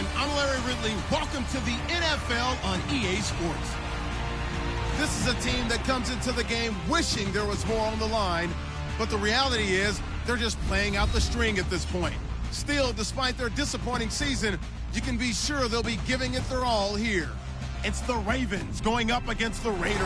everyone. I'm Larry Ridley. Welcome to the NFL on EA Sports. This is a team that comes into the game wishing there was more on the line, but the reality is they're just playing out the string at this point. Still, despite their disappointing season, you can be sure they'll be giving it their all here. It's the Ravens going up against the Raiders.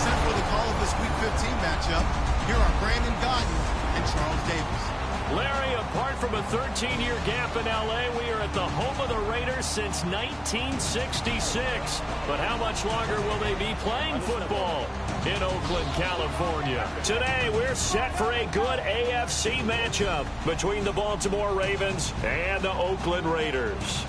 Set for the call of this Week 15 matchup, here are Brandon Gaudin and Charles Davis. Larry, apart from a 13-year gap in L.A., we are at the home of the Raiders since 1966. But how much longer will they be playing football in Oakland, California? Today, we're set for a good AFC matchup between the Baltimore Ravens and the Oakland Raiders.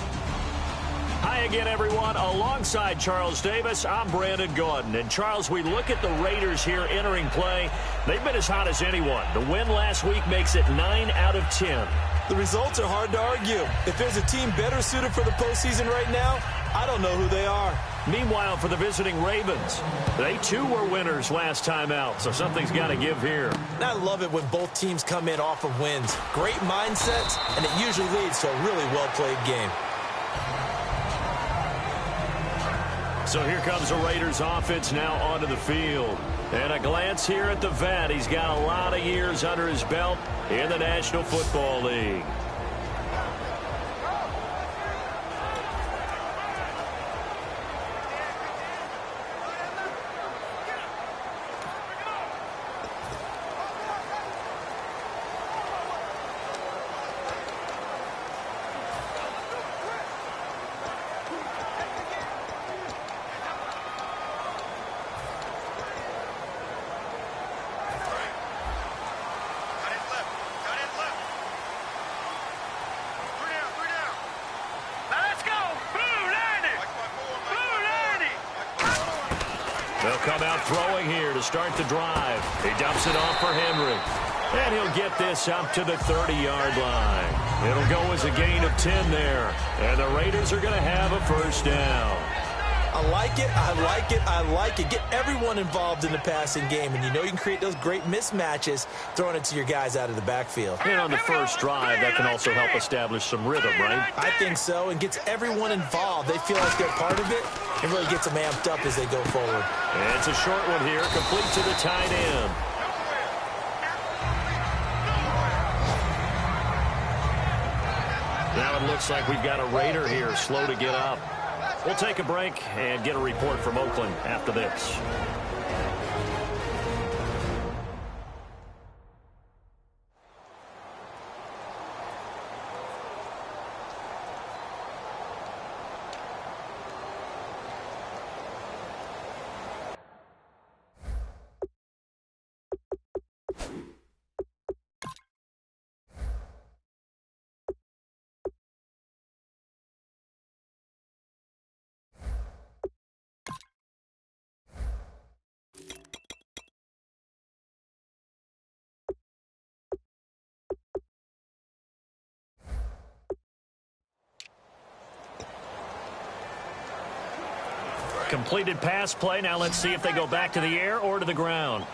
Hi again, everyone. Alongside Charles Davis, I'm Brandon Gaudin. And, Charles, we look at the Raiders here entering play. They've been as hot as anyone. The win last week makes it 9 out of 10. The results are hard to argue. If there's a team better suited for the postseason right now, I don't know who they are. Meanwhile, for the visiting Ravens, they too were winners last time out, so something's got to give here. And I love it when both teams come in off of wins. Great mindsets, and it usually leads to a really well-played game. So here comes the Raiders offense now onto the field. And a glance here at the vet. He's got a lot of years under his belt in the National Football League. They'll come out throwing here to start the drive. He dumps it off for Henry. And he'll get this up to the 30-yard line. It'll go as a gain of 10 there. And the Raiders are going to have a first down. I like it, I like it, I like it. Get everyone involved in the passing game, and you know you can create those great mismatches throwing it to your guys out of the backfield. And on the first drive, that can also help establish some rhythm, right? I think so, and gets everyone involved. They feel like they're part of it, and really gets them amped up as they go forward. And it's a short one here, complete to the tight end. Now it looks like we've got a Raider here, slow to get up. We'll take a break and get a report from Oakland after this. Completed pass play. Now let's see if they go back to the air or to the ground. We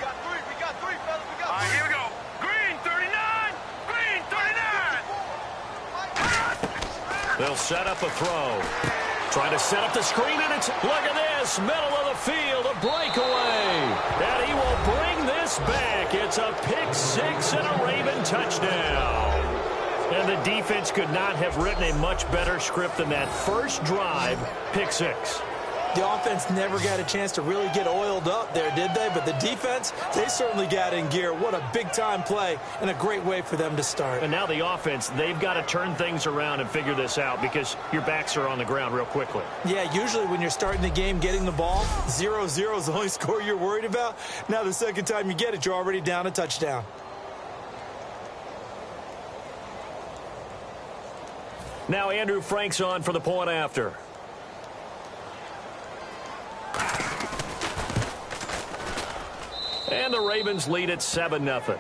got three, fellas. We got three. All right, here we go. Green, 39. Green, 39. They'll set up a throw. Trying to set up the screen, and it's, look at this, middle of the field, a breakaway. And he will bring this back. It's a pick six and a Raven touchdown. And the defense could not have written a much better script than that first drive, pick six. The offense never got a chance to really get oiled up there, did they? But the defense, they certainly got in gear. What a big-time play and a great way for them to start. And now the offense, they've got to turn things around and figure this out because your backs are on the ground real quickly. Yeah, usually when you're starting the game getting the ball, 0-0 is the only score you're worried about. Now the second time you get it, you're already down a touchdown. Now Andrew Frank's on for the point after. And the Ravens lead at 7-0.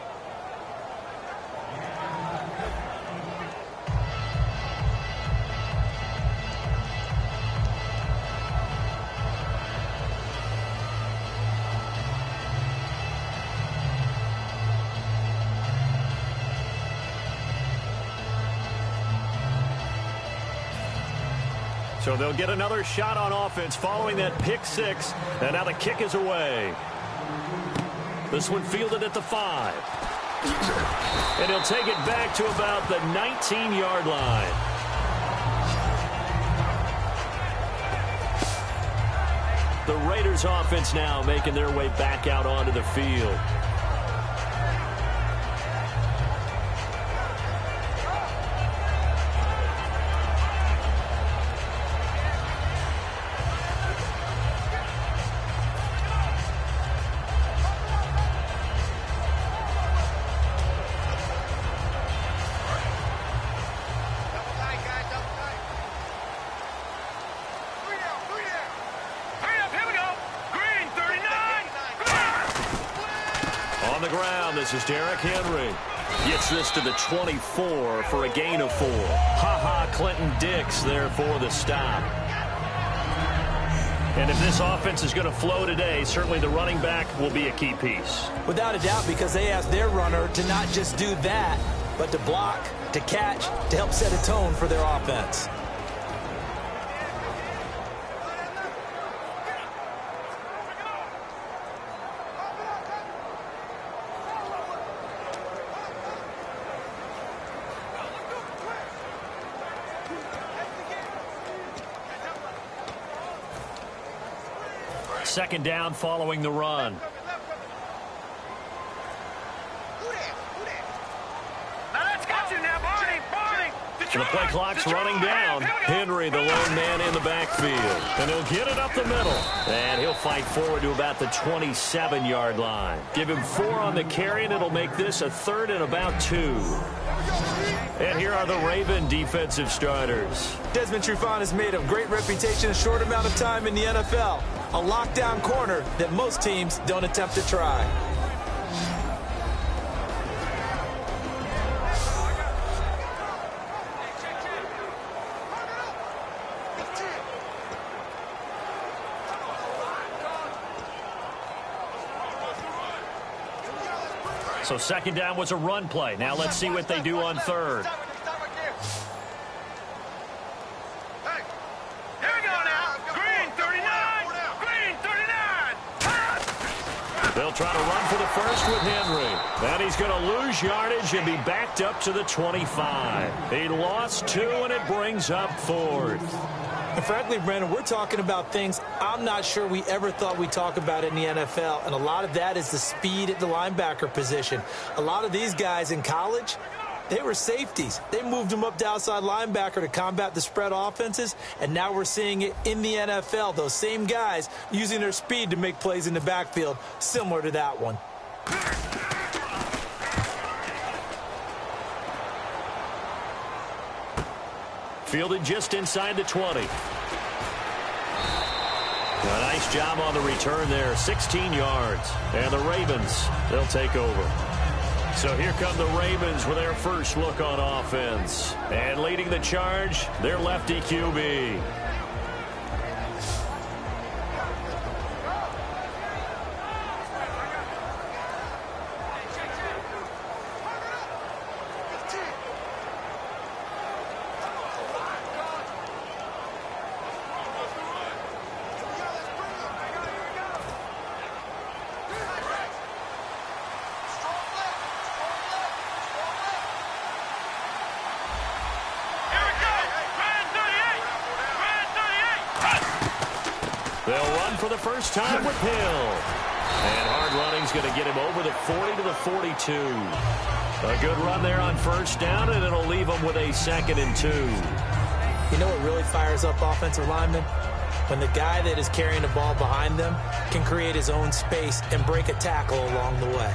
So they'll get another shot on offense following that pick six. And now the kick is away. This one fielded at the 5. And he'll take it back to about the 19-yard line. The Raiders offense now making their way back out onto the field. This is Derrick Henry. Gets this to the 24 for a gain of 4. Ha-ha, Clinton Dix there for the stop. And if this offense is going to flow today, certainly the running back will be a key piece. Without a doubt, because they asked their runner to not just do that, but to block, to catch, to help set a tone for their offense. Second down following the run. And the play clock's running down. Henry, the lone man in the backfield. And he'll get it up the middle. And he'll fight forward to about the 27-yard line. Give him 4 on the carry, and it'll make this a 3rd and about 2. And here are the Raven defensive starters. Desmond Trufant has made a great reputation in a short amount of time in the NFL. A lockdown corner that most teams don't attempt to try. So second down was a run play. Now let's see what they do on 3rd. They'll try to run for the first with Henry. And he's going to lose yardage and be backed up to the 25. He lost 2, and it brings up 4th. And frankly, Brandon, we're talking about things I'm not sure we ever thought we'd talk about in the NFL. And a lot of that is the speed at the linebacker position. A lot of these guys in college, they were safeties. They moved them up to outside linebacker to combat the spread offenses, and now we're seeing it in the NFL. Those same guys using their speed to make plays in the backfield, similar to that one. Fielded just inside the 20. A nice job on the return there, 16 yards. And the Ravens, they'll take over. So here come the Ravens with their first look on offense. And leading the charge, their lefty QB. They'll run for the first time with Hill. And hard running's going to get him over the 40 to the 42. A good run there on first down, and it'll leave him with a 2nd and 2. You know what really fires up offensive linemen? When the guy that is carrying the ball behind them can create his own space and break a tackle along the way.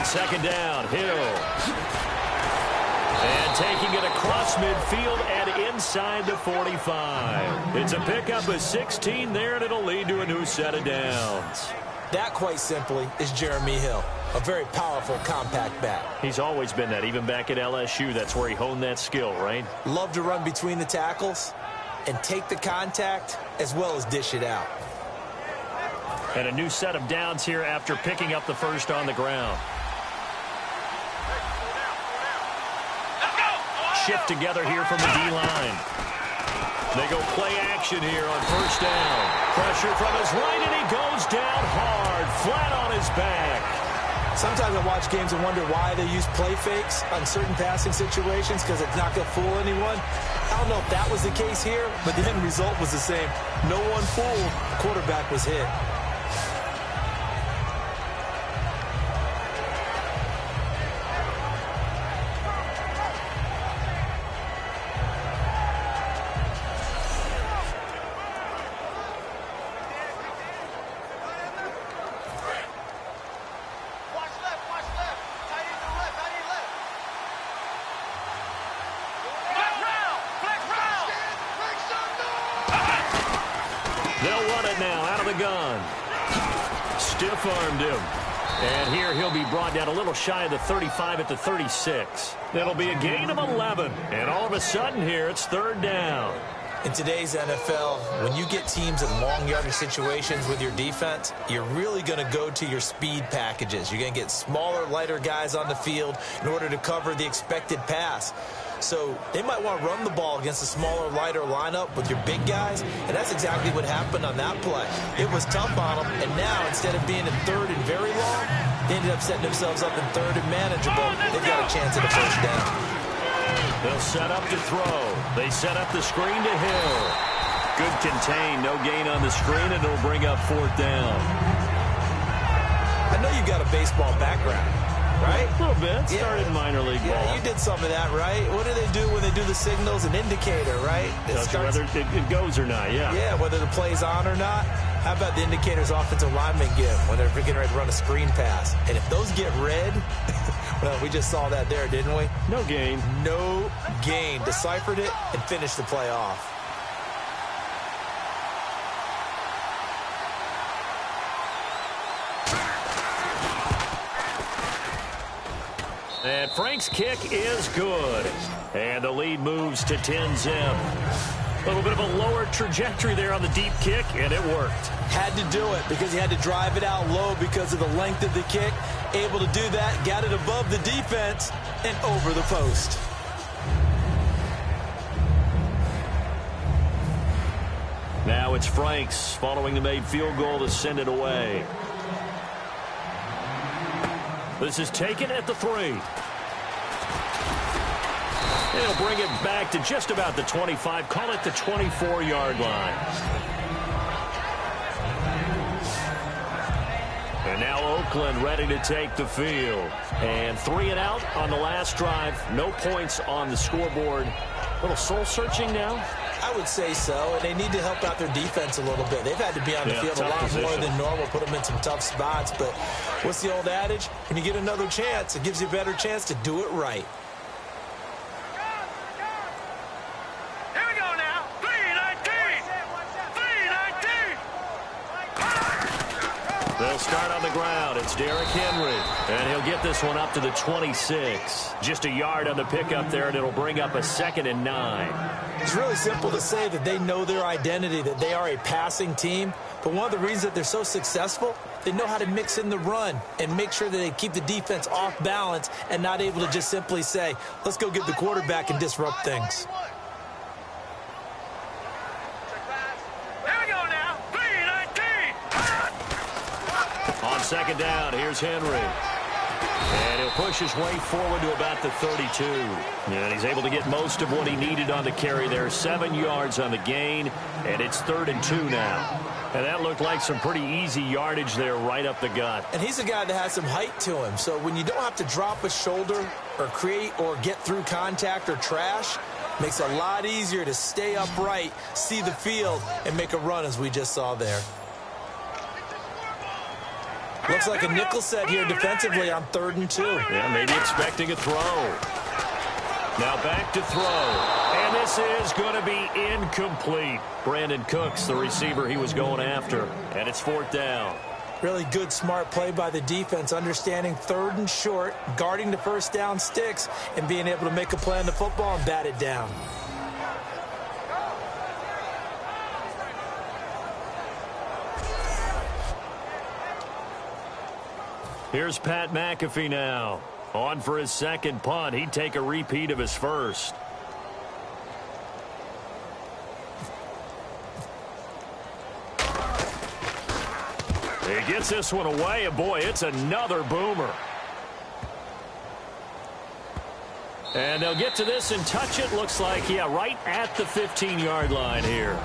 Second down, Hill. And taking it across midfield and inside the 45. It's a pickup of 16 there, and it'll lead to a new set of downs. That, quite simply, is Jeremy Hill. a very powerful, compact back. He's always been that. Even back at LSU, that's where he honed that skill, right? Love to run between the tackles and take the contact as well as dish it out. And a new set of downs here after picking up the first on the ground. Shift together here from the D-line. They go play action here on first down. Pressure from his right, and he goes down hard, flat on his back. Sometimes I watch games and wonder why they use play fakes on certain passing situations, because it's not going to fool anyone. I don't know if that was the case here, but the end result was the same. No one fooled. The quarterback was hit. They'll run it now out of the gun. Stiff-armed him. And here he'll be brought down a little shy of the 35 at the 36. That'll be a gain of 11. And all of a sudden here, it's third down. In today's NFL, when you get teams in long yardage situations with your defense, you're really going to go to your speed packages. You're going to get smaller, lighter guys on the field in order to cover the expected pass. So they might want to run the ball against a smaller, lighter lineup with your big guys, and that's exactly what happened on that play. It was tough on them, and now instead of being in third and very long, they ended up setting themselves up in third and manageable. They've got a chance at a first down. They'll set up to throw. They set up the screen to Hill. Good contain, no gain on the screen, and it'll bring up fourth down. I know you've got a baseball background, right? A little bit. Started minor league ball. Yeah, you did some of that, right? What do they do when they do the signals? An indicator, right? Tells you whether it goes or not, yeah. Yeah, whether the play's on or not. How about the indicators offensive linemen give when they're getting ready to run a screen pass? And if those get red, well, we just saw that there, didn't we? No gain. No gain. Deciphered it and finished the play off. And Frank's kick is good. And the lead moves to 10-zip. A little bit of a lower trajectory there on the deep kick, and it worked. Had to do it because he had to drive it out low because of the length of the kick. Able to do that, got it above the defense and over the post. Now it's Franks following the made field goal to send it away. This is taken at the 3. They'll bring it back to just about the 25. Call it the 24-yard line. And now Oakland ready to take the field. And 3 and out on the last drive. No points on the scoreboard. A little soul-searching now. I would say so, and they need to help out their defense a little bit. They've had to be on the field a lot more than normal, put them in some tough spots. But what's the old adage? When you get another chance, it gives you a better chance to do it right. Here we go now. 3-19. 3-19. They'll start on the ground. It's Derrick Henry, and he'll get this one up to the 26. Just a yard on the pickup there, and it'll bring up a 2nd and 9. It's really simple to say that they know their identity, that they are a passing team. But one of the reasons that they're so successful, they know how to mix in the run and make sure that they keep the defense off balance and not able to just simply say, let's go get the quarterback and disrupt things. Here we go now. 3-19. On second down, here's Henry. And he'll push his way forward to about the 32. And he's able to get most of what he needed on the carry there. 7 yards on the gain, and it's 3rd and 2 now. And that looked like some pretty easy yardage there right up the gut. And he's a guy that has some height to him. So when you don't have to drop a shoulder or create or get through contact or trash, makes it a lot easier to stay upright, see the field, and make a run as we just saw there. Looks like a nickel set here defensively on 3rd and 2. Yeah, maybe expecting a throw. Now back to throw. And this is going to be incomplete. Brandon Cooks, the receiver he was going after. And it's 4th down. Really good, smart play by the defense, understanding third and short, guarding the first down sticks, and being able to make a play on the football and bat it down. Here's Pat McAfee now. On for his second punt. He'd take a repeat of his first. He gets this one away, and boy, it's another boomer. And they'll get to this and touch it. Looks like, yeah, right at the 15-yard line here.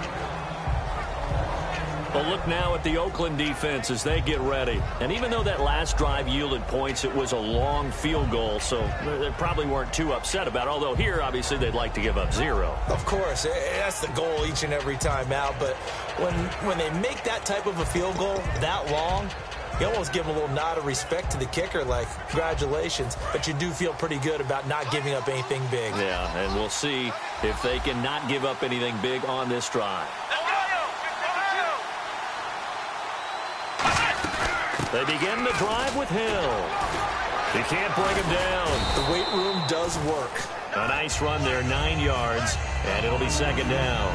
But look now at the Oakland defense as they get ready. And even though that last drive yielded points, it was a long field goal, so they probably weren't too upset about it. Although here, obviously, they'd like to give up 0. Of course, that's the goal each and every time out. But when they make that type of a field goal that long, you almost give them a little nod of respect to the kicker, like, congratulations. But you do feel pretty good about not giving up anything big. Yeah, and we'll see if they can not give up anything big on this drive. They begin the drive with Hill. He can't bring him down. The weight room does work. A nice run there, 9 yards, and it'll be second down.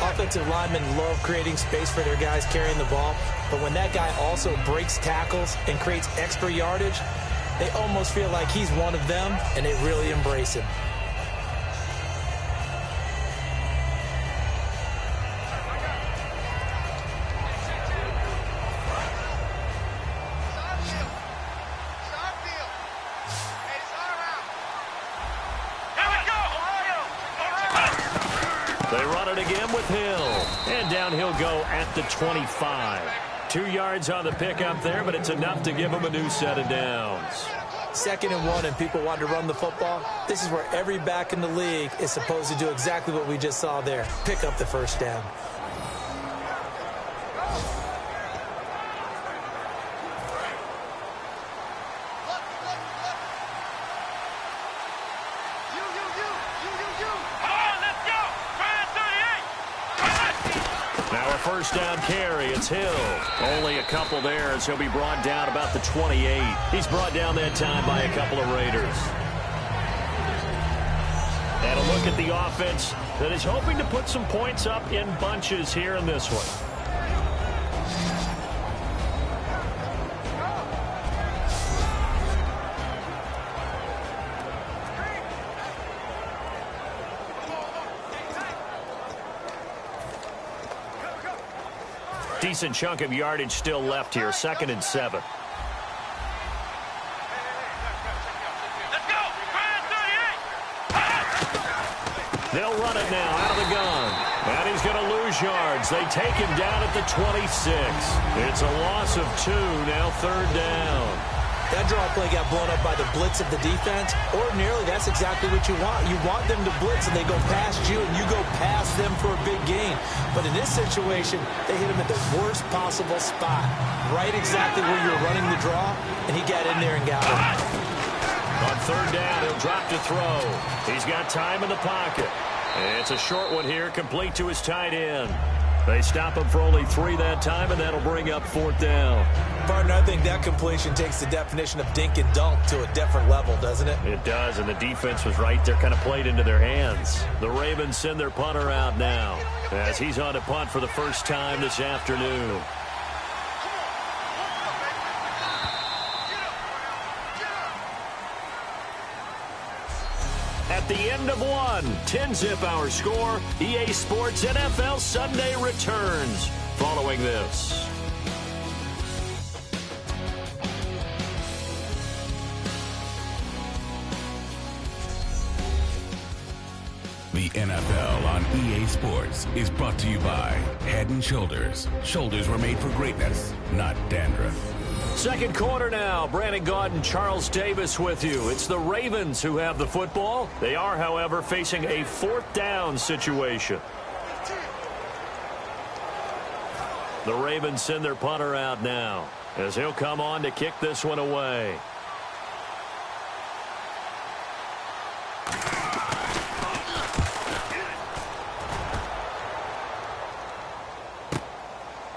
Offensive linemen love creating space for their guys carrying the ball, but when that guy also breaks tackles and creates extra yardage, they almost feel like he's one of them, and they really embrace him. They run it again with Hill. And down he'll go at the 25. 2 yards on the pickup there, but it's enough to give him a new set of downs. 2nd and 1, and people want to run the football. This is where every back in the league is supposed to do exactly what we just saw there. Pick up the first down. First down carry. It's Hill. Only a couple there as he'll be brought down about the 28. He's brought down that time by a couple of Raiders. And a look at the offense that is hoping to put some points up in bunches here in this one. Decent chunk of yardage still left here. 2nd and 7. They'll run it now out of the gun. And he's going to lose yards. They take him down at the 26. It's a loss of 2. Now 3rd down. That draw play got blown up by the blitz of the defense. Ordinarily, that's exactly what you want. You want them to blitz, and they go past you, and you go past them for a big gain. But in this situation, they hit him at the worst possible spot, right exactly where you're running the draw, and he got in there and got it. On 3rd down, he'll drop to throw. He's got time in the pocket. And it's a short one here, complete to his tight end. They stop him for only 3 that time, and that'll bring up 4th down. Partner, I think that completion takes the definition of dink and dunk to a different level, doesn't it? It does, and the defense was right there, kind of played into their hands. The Ravens send their punter out now as he's on to punt for the first time this afternoon. At the end of 1, 10-zip our score. EA Sports NFL Sunday returns following this. The NFL on EA Sports is brought to you by Head & Shoulders. Shoulders were made for greatness, not dandruff. Second quarter now. Brandon Gaudin, Charles Davis with you. It's the Ravens who have the football. They are, however, facing a 4th down situation. The Ravens send their punter out now as he'll come on to kick this one away.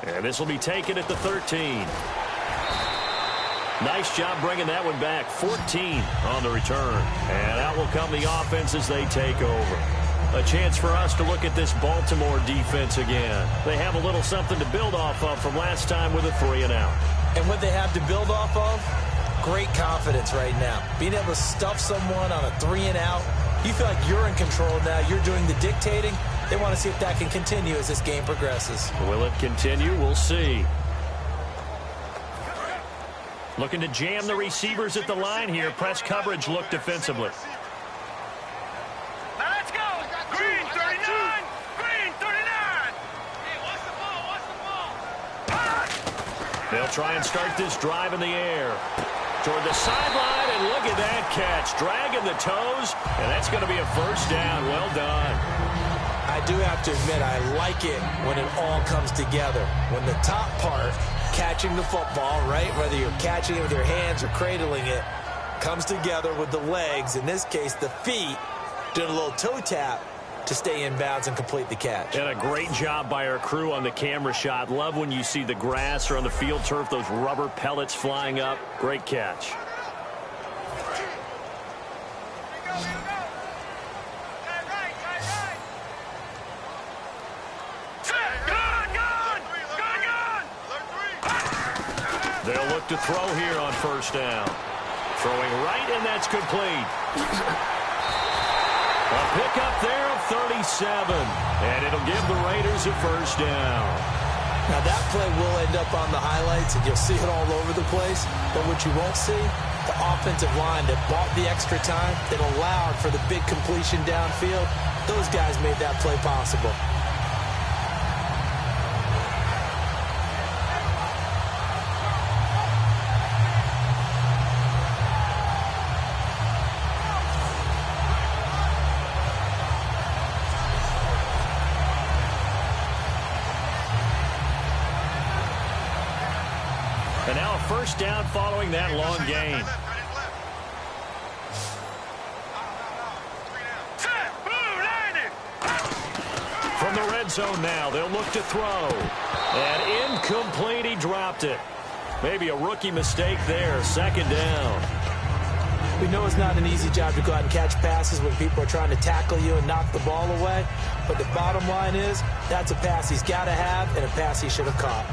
And And this will be taken at the 13. Nice job bringing that one back. 14 on the return. And out will come the offense as they take over. A chance for us to look at this Baltimore defense again. They have a little something to build off of from last time with a 3-and-out. And what they have to build off of? Great confidence right now. Being able to stuff someone on a 3-and-out. You feel like you're in control now. You're doing the dictating. They want to see if that can continue as this game progresses. Will it continue? We'll see. Looking to jam the receivers at the line here. Press coverage look defensively. Now let's go. Green 39. Green 39. Hey, watch the ball. Watch the ball. They'll try and start this drive in the air. Toward the sideline, and look at that catch. Dragging the toes, and that's going to be a first down. Well done. I do have to admit, I like it when it all comes together. When the top part, catching the football, right, whether you're catching it with your hands or cradling it, comes together with the legs, in this case the feet, doing a little toe tap to stay in bounds and complete the catch. And a great job by our crew on the camera shot. Love when you see the grass or on the field turf, those rubber pellets flying up. Great catch. They'll look to throw here on first down. Throwing right, and that's complete. A pickup there of 37, and it'll give the Raiders a first down. Now that play will end up on the highlights, and you'll see it all over the place. But what you won't see, the offensive line that bought the extra time, that allowed for the big completion downfield, those guys made that play possible. And now a first down following that long gain. From the red zone now, they'll look to throw. And incomplete, he dropped it. Maybe a rookie mistake there, second down. We know it's not an easy job to go out and catch passes when people are trying to tackle you and knock the ball away. But the bottom line is, that's a pass he's got to have and a pass he should have caught.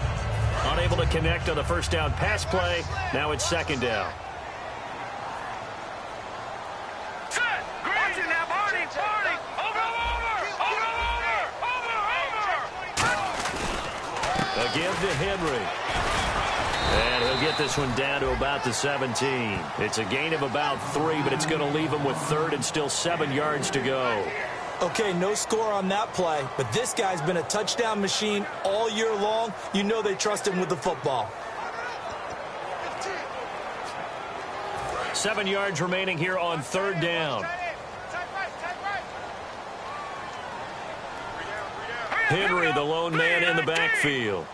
Unable to connect on the first down pass play. Now it's second down. A give to Henry. And he'll get this one down to about the 17. It's a gain of about 3, but it's going to leave him with third and still 7 yards to go. Okay, no score on that play, but this guy's been a touchdown machine all year long. You know they trust him with the football. 7 yards remaining here on third down. Henry, the lone man in the backfield.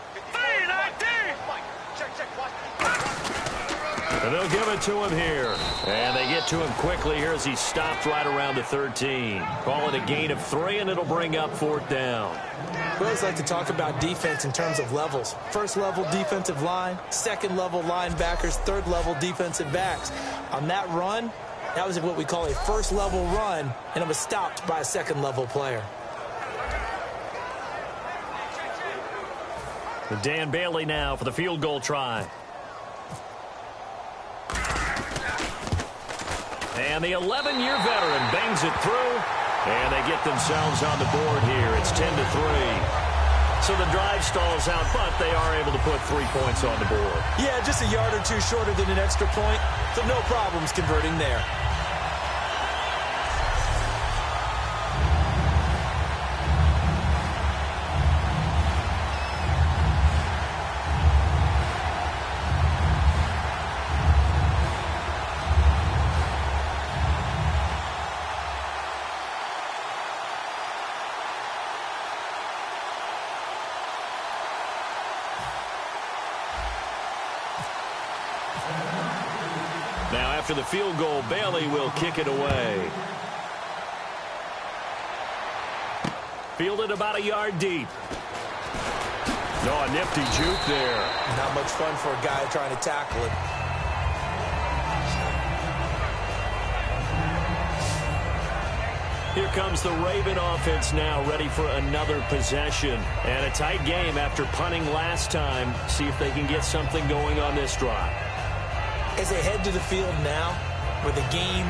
And they'll give it to him here. And they get to him quickly here as he stopped right around the 13. Call it a gain of 3, and it'll bring up fourth down. We always like to talk about defense in terms of levels. First level defensive line, second level linebackers, third level defensive backs. On that run, that was what we call a first level run, and it was stopped by a second level player. Dan Bailey now for the field goal try. And the 11-year veteran bangs it through, and they get themselves on the board here. It's 10-3. So the drive stalls out, but they are able to put 3 points on the board. Yeah, just a yard or two shorter than an extra point, so no problems converting there. Now, after the field goal, Bailey will kick it away. Fielded about a yard deep. No, a nifty juke there. Not much fun for a guy trying to tackle it. Here comes the Raven offense now, ready for another possession. And a tight game after punting last time. See if they can get something going on this drive. As they head to the field now, with the game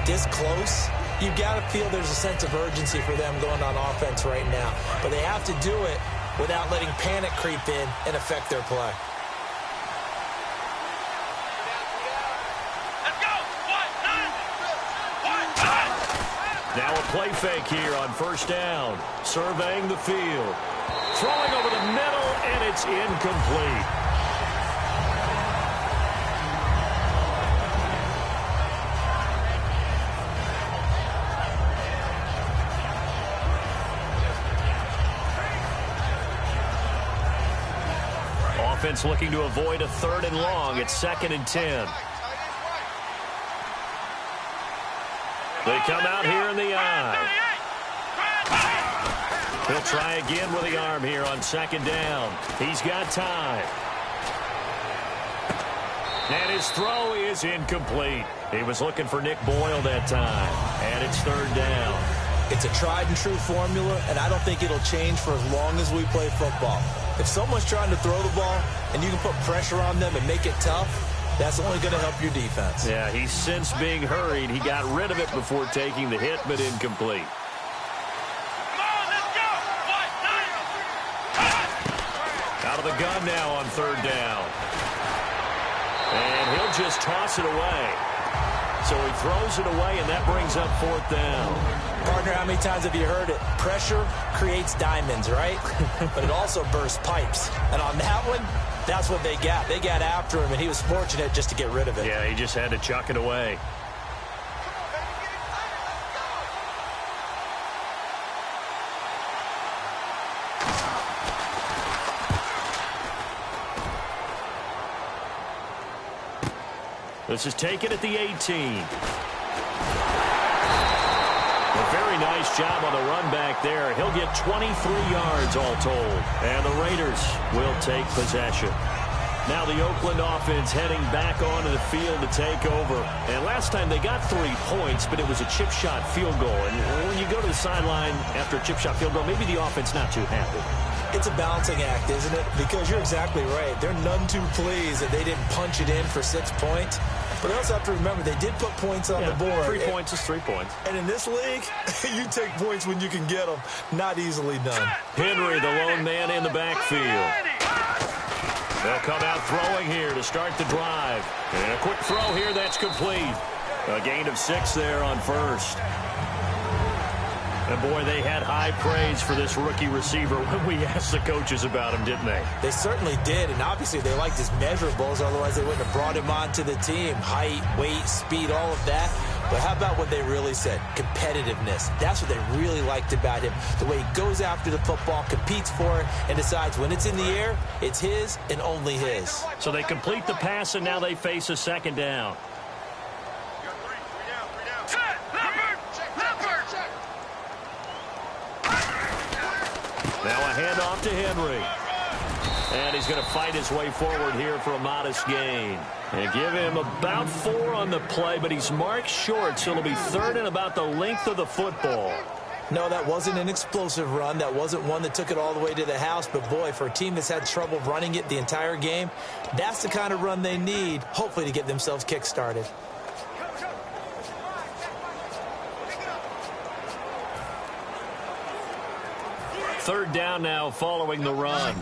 this close, you've got to feel there's a sense of urgency for them going on offense right now. But they have to do it without letting panic creep in and affect their play. Now a play fake here on first down. Surveying the field. Throwing over the middle, and it's incomplete. Offense looking to avoid a 3rd and long. It's 2nd and 10. They come out here in the eye. He'll try again with the arm here on 2nd down. He's got time. And his throw is incomplete. He was looking for Nick Boyle that time. And it's 3rd down. It's a tried and true formula, and I don't think it'll change for as long as we play football. If someone's trying to throw the ball and you can put pressure on them and make it tough, that's only going to help your defense. Yeah, he's since being hurried. He got rid of it before taking the hit, but incomplete. Out of the gun now on 3rd down. And he'll just toss it away. So he throws it away, and that brings up 4th down. Partner, how many times have you heard it? Pressure creates diamonds, right? But it also bursts pipes. And on that one, that's what they got. They got after him, and he was fortunate just to get rid of it. Yeah, he just had to chuck it away. This is taken at the 18. A very nice job on the run back there. He'll get 23 yards all told. And the Raiders will take possession. Now the Oakland offense heading back onto the field to take over. And last time they got 3 points, but it was a chip shot field goal. And when you go to the sideline after a chip shot field goal, maybe the offense not too happy. It's a balancing act, isn't it? Because you're exactly right. They're none too pleased that they didn't punch it in for 6 points. But they also have to remember they did put points on the board. 3 points is 3 points. And in this league, you take points when you can get them. Not easily done. Henry, the lone man in the backfield. They'll come out throwing here to start the drive. And a quick throw here that's complete. A gain of 6 there on 1st. And, boy, they had high praise for this rookie receiver when we asked the coaches about him, didn't they? They certainly did, and obviously they liked his measurables. Otherwise, they wouldn't have brought him onto the team. Height, weight, speed, all of that. But how about what they really said? Competitiveness. That's what they really liked about him. The way he goes after the football, competes for it, and decides when it's in the air, it's his and only his. So they complete the pass, and now they face a 2nd down. Now a handoff to Henry. And he's going to fight his way forward here for a modest gain. And give him about 4 on the play, but he's marked short, so it'll be 3rd and about the length of the football. No, that wasn't an explosive run. That wasn't one that took it all the way to the house. But, boy, for a team that's had trouble running it the entire game, that's the kind of run they need, hopefully, to get themselves kick-started. Third down now following the run.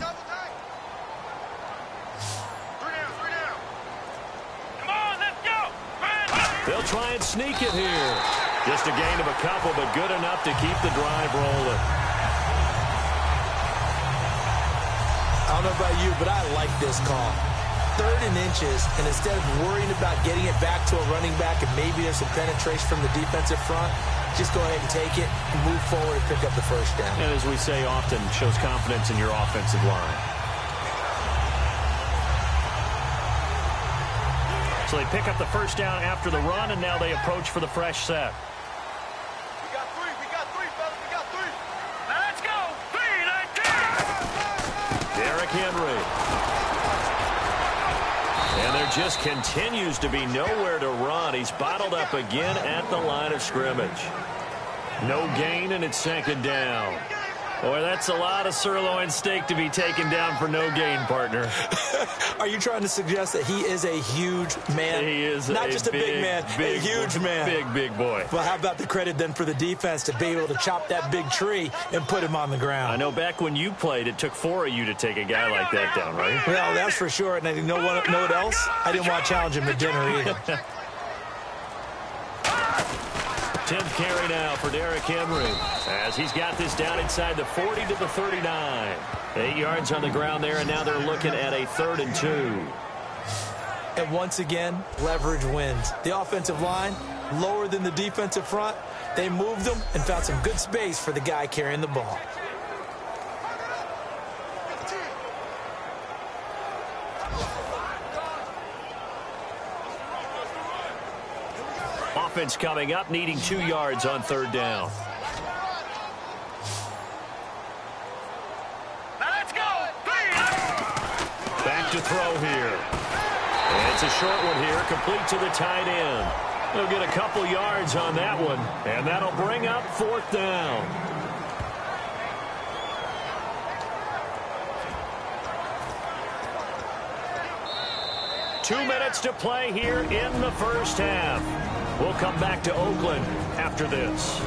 They'll try and sneak it here. Just a gain of a couple, but good enough to keep the drive rolling. I don't know about you, but I like this call. 3rd and inches, and instead of worrying about getting it back to a running back and maybe there's some penetration from the defensive front, just go ahead and take it, move forward, and pick up the 1st down. And as we say often, shows confidence in your offensive line. So they pick up the 1st down after the run, and now they approach for the fresh set. We got 3, fellas, we got 3. Now let's go. 3, 19. Derrick Henry. And there just continues to be nowhere to run. He's bottled up again at the line of scrimmage. No gain, and it's second down. Boy, that's a lot of sirloin steak to be taken down for no gain, partner. Are you trying to suggest that he is a huge man? He is not just a big man, a huge man. Big boy. Well, how about the credit then for the defense to be able to chop that big tree and put him on the ground? I know back when you played, it took 4 of you to take a guy like that down, right? Well, that's for sure. And you know what else? I didn't want to challenge him at dinner either. 10th carry now for Derrick Henry as he's got this down inside the 40 to the 39. 8 yards on the ground there, and now they're looking at a 3rd and 2. And once again, leverage wins. The offensive line, lower than the defensive front. They moved them and found some good space for the guy carrying the ball. Offense coming up, needing 2 yards on 3rd down. Now let's go. Back to throw here. And it's a short one here, complete to the tight end. They'll get a couple yards on that one, and that'll bring up 4th down. Two minutes to play here in the first half. We'll come back to Oakland after this.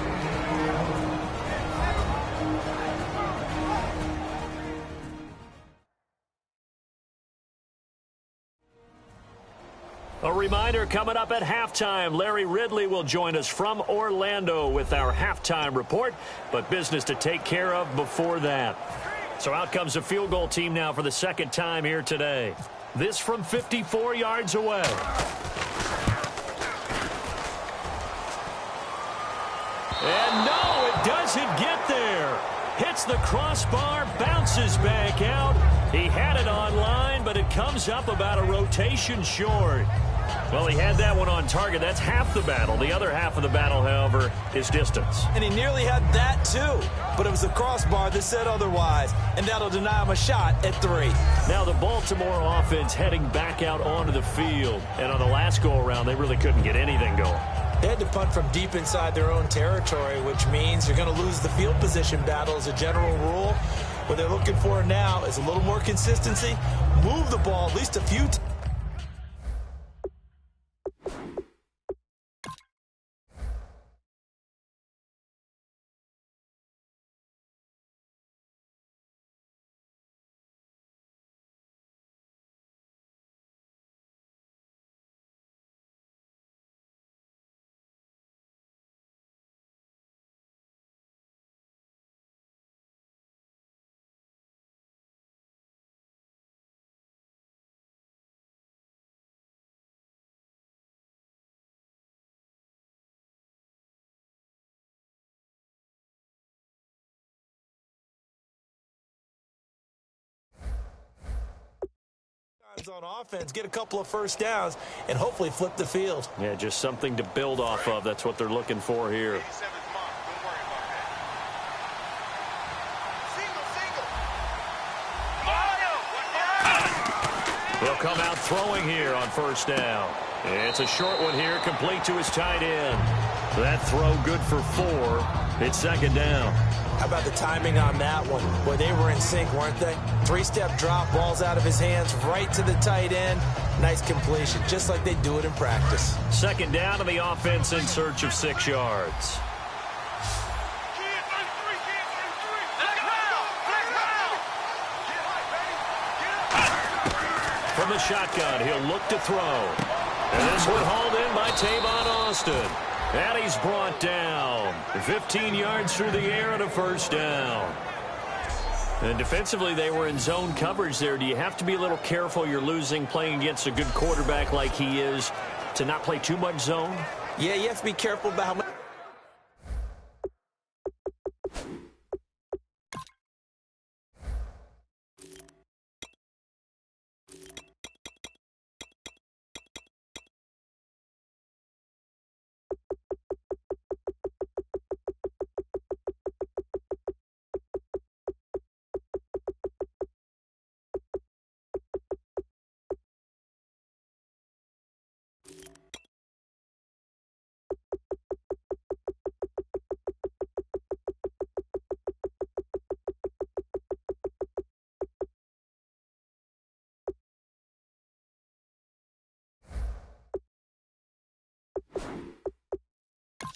A reminder coming up at halftime. Larry Ridley will join us from Orlando with our halftime report, but business to take care of before that. So out comes a field goal team now for the second time here today. This from 54 yards away. And no, it doesn't get there. Hits the crossbar, bounces back out. He had it on line, but it comes up about a rotation short. Well, he had that one on target. That's half the battle. The other half of the battle, however, is distance. And he nearly had that, too. But it was the crossbar that said otherwise. And that'll deny him a shot at 3. Now the Baltimore offense heading back out onto the field. And on the last go-around, they really couldn't get anything going. They had to punt from deep inside their own territory, which means you're going to lose the field position battle as a general rule. What they're looking for now is a little more consistency. Move the ball at least a few times. On offense, get a couple of first downs, and hopefully flip the field. Yeah, just something to build off of. That's what they're looking for here. He'll come out throwing here on first down. It's a short one here, complete to his tight end. That throw good for 4. It's second down. How about the timing on that one? Boy, they were in sync, weren't they? 3-step drop, balls out of his hands, right to the tight end. Nice completion, just like they do it in practice. Second down to the offense in search of 6 yards. From the shotgun, he'll look to throw. And this one hauled in by Tavon Austin. And he's brought down. 15 yards through the air and a first down. And defensively, they were in zone coverage there. Do you have to be a little careful? You're losing playing against a good quarterback like he is to not play too much zone? Yeah, you have to be careful about how much.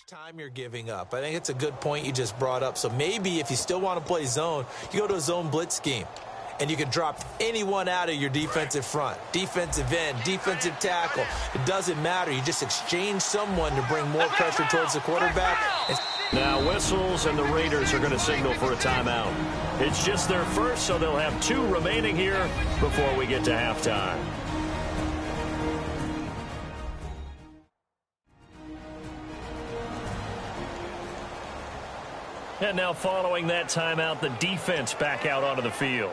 Time you're giving up. I think it's a good point you just brought up. So maybe if you still want to play zone, you go to a zone blitz scheme. And you can drop anyone out of your defensive front, defensive end, defensive tackle. It doesn't matter. You just exchange someone to bring more pressure towards the quarterback. Now whistles, and the Raiders are going to signal for a timeout. It's just their first, so they'll have 2 remaining here before we get to halftime. And now following that timeout, the defense back out onto the field.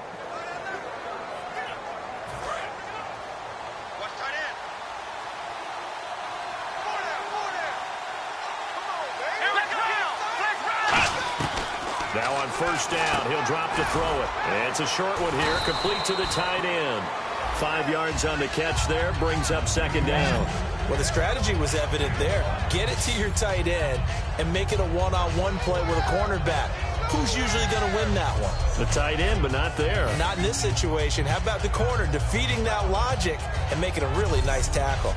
Now on first down, he'll drop to throw it. And it's a short one here, complete to the tight end. 5 yards on the catch there, brings up second down. Well, the strategy was evident there. Get it to your tight end and make it a one-on-one play with a cornerback. Who's usually going to win that one? The tight end, but not there. Not in this situation. How about the corner defeating that logic and making a really nice tackle?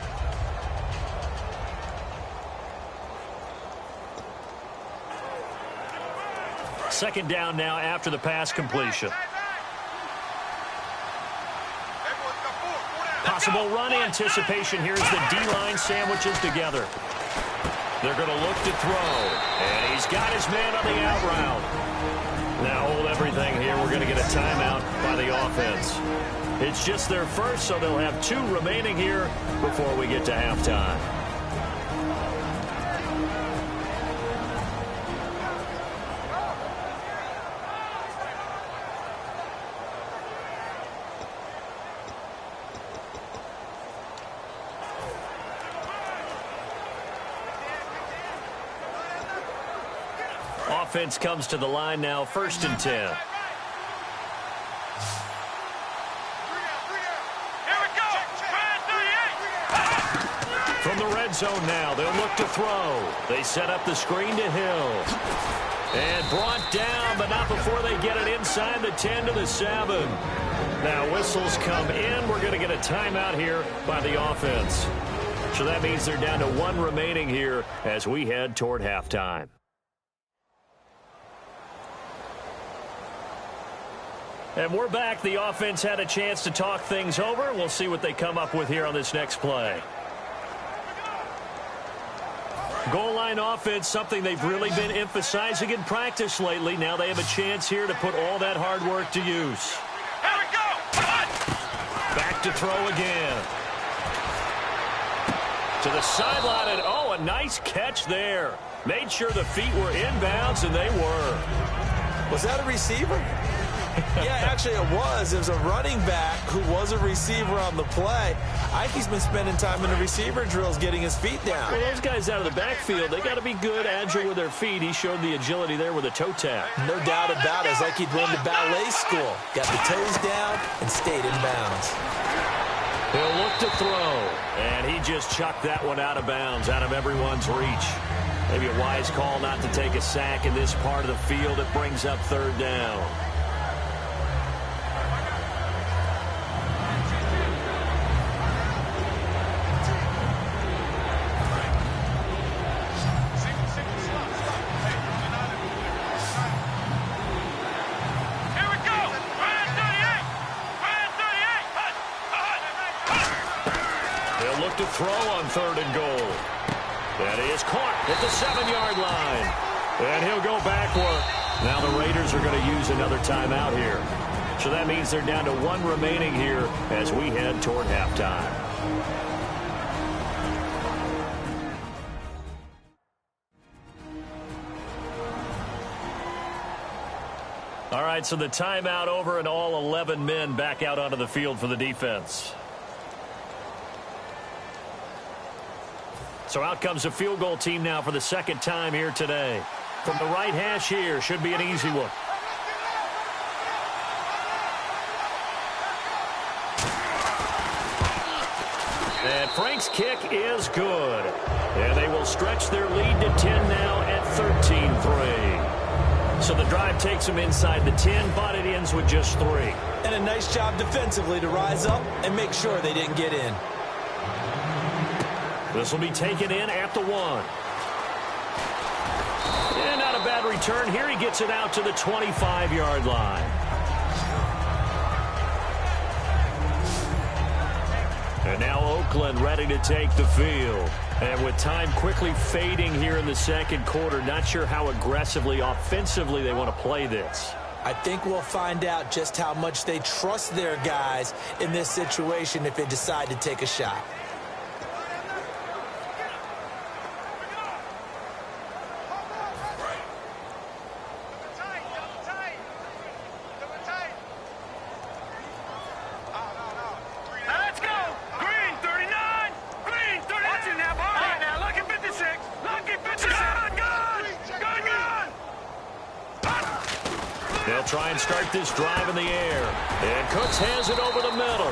Second down now after the pass completion. Possible run anticipation here as the D-line sandwiches together. They're going to look to throw. And he's got his man on the out route. Now hold everything here. We're going to get a timeout by the offense. It's just their first, so they'll have 2 remaining here before we get to halftime. Offense comes to the line now, 1st and 10. Here we go. From the red zone now, they'll look to throw. They set up the screen to Hill. And brought down, but not before they get it inside the 10 to the 7. Now whistles come in. We're going to get a timeout here by the offense. So that means they're down to 1 remaining here as we head toward halftime. And we're back. The offense had a chance to talk things over. We'll see what they come up with here on this next play. Goal line offense, something they've really been emphasizing in practice lately. Now they have a chance here to put all that hard work to use. Here we go. Back to throw again. To the sideline, and oh, a nice catch there. Made sure the feet were inbounds, and they were. Was that a receiver? Yeah, actually it was. It was a running back who was a receiver on the play. Ikey's been spending time in the receiver drills getting his feet down. Well, those guys out of the backfield, they got to be good, agile with their feet. He showed the agility there with a toe tap. No doubt about it. It's like he'd been to ballet school. Got the toes down and stayed in bounds. He'll look to throw, and he just chucked that one out of bounds, out of everyone's reach. Maybe a wise call not to take a sack in this part of the field. It brings up 3rd down. To throw on 3rd and goal. That is caught at the 7-yard line. And he'll go backward. Now the Raiders are going to use another timeout here. So that means they're down to 1 remaining here as we head toward halftime. All right, so the timeout over and all 11 men back out onto the field for the defense. So out comes the field goal team now for the 2nd time here today. From the right hash here, should be an easy one. And Frank's kick is good. And they will stretch their lead to 10 now at 13-3. So the drive takes them inside the 10, but it ends with just 3. And a nice job defensively to rise up and make sure they didn't get in. This will be taken in at the 1. And not a bad return here. He gets it out to the 25-yard line. And now Oakland ready to take the field. And with time quickly fading here in the second quarter, not sure how aggressively, offensively they want to play this. I think we'll find out just how much they trust their guys in this situation if they decide to take a shot. Try and start this drive in the air. And Cooks has it over the middle.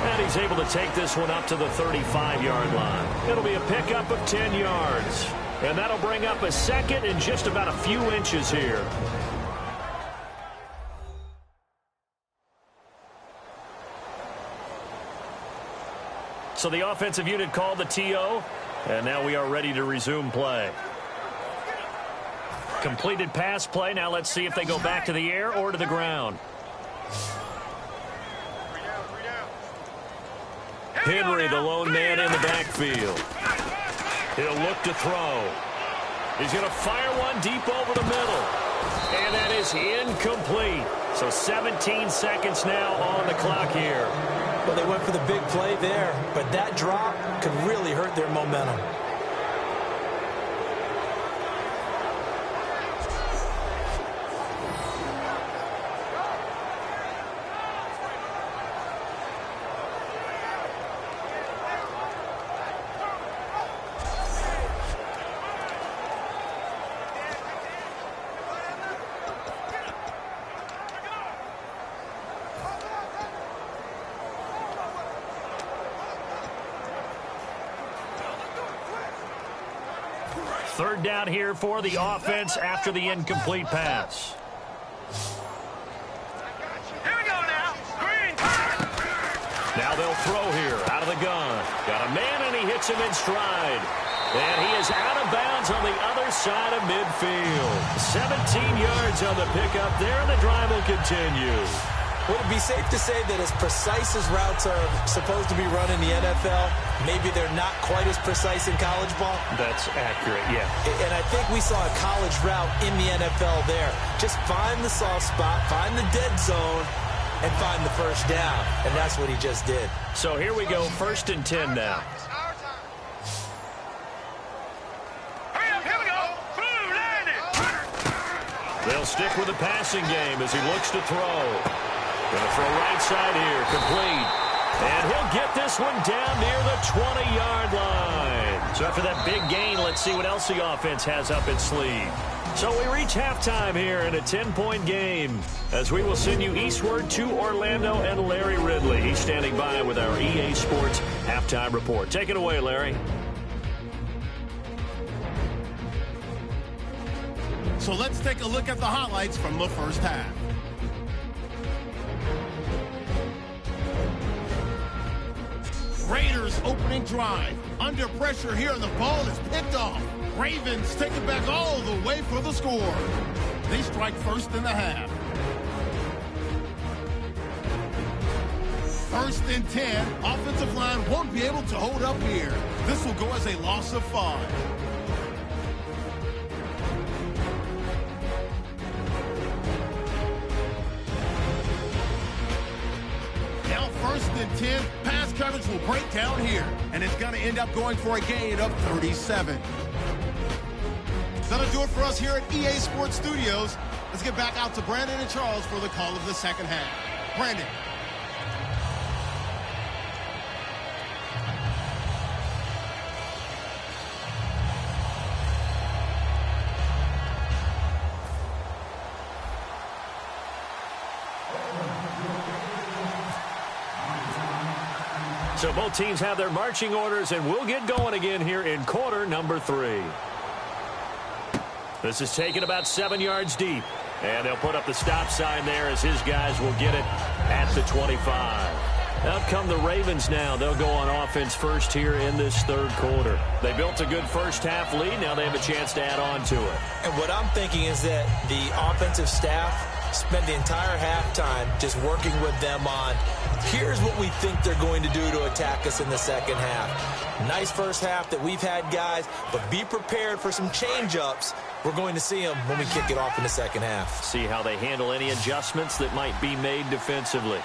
And he's able to take this one up to the 35-yard line. It'll be a pickup of 10 yards. And that'll bring up a second and just about a few inches here. So the offensive unit called the TO. And now we are ready to resume play. Completed pass play. Now let's see if they go back to the air or to the ground. Henry, the lone man in the backfield. He'll look to throw. He's going to fire one deep over the middle. And that is incomplete. So 17 seconds now on the clock here. Well, they went for the big play there, but that drop could really hurt their momentum. Third down here for the offense after the incomplete pass. Here we go now. Green. Now they'll throw here out of the gun. Got a man and he hits him in stride. And he is out of bounds on the other side of midfield. 17 yards on the pickup there, and the drive will continue. Would it be safe to say that as precise as routes are supposed to be run in the NFL, maybe they're not quite as precise in college ball? That's accurate, yeah. And I think we saw a college route in the NFL there. Just find the soft spot, find the dead zone, and find the first down. And that's what he just did. So here we go, 1st and 10 now. They'll stick with the passing game as he looks to throw. Going to throw right side here, complete. And he'll get this one down near the 20-yard line. So after that big gain, let's see what else the offense has up its sleeve. So we reach halftime here in a 10-point game as we will send you eastward to Orlando and Larry Ridley. He's standing by with our EA Sports halftime report. Take it away, Larry. So let's take a look at the highlights from the first half. Raiders opening drive. Under pressure here, and the ball is picked off. Ravens take it back all the way for the score. They strike first in the half. 1st and 10. Offensive line won't be able to hold up here. This will go as a loss of 5. Now 1st and 10. Pass coverage will break down here, and it's going to end up going for a gain of 37. That'll do it for us here at EA Sports Studios. Let's get back out to Brandon and Charles for the call of the second half. Brandon. So both teams have their marching orders, and we'll get going again here in quarter number 3. This is taken about 7 yards deep. And they'll put up the stop sign there as his guys will get it at the 25. Out come the Ravens now. They'll go on offense first here in this third quarter. They built a good first-half lead. Now they have a chance to add on to it. And what I'm thinking is that the offensive staff spent the entire halftime just working with them on, here's what we think they're going to do to attack us in the second half. Nice first half that we've had, guys, but be prepared for some change-ups. We're going to see them when we kick it off in the second half. See how they handle any adjustments that might be made defensively.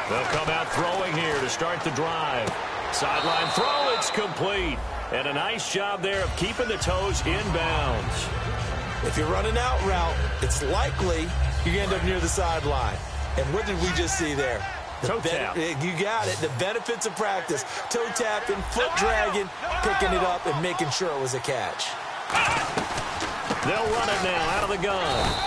They'll come out throwing here to start the drive. Sideline throw, it's complete. And a nice job there of keeping the toes inbounds. If you're running out route, it's likely you end up near the sideline. And what did we just see there? Toe tap. You got it. The benefits of practice. Toe tapping, foot dragging, picking it up, and making sure it was a catch. They'll run it now out of the gun.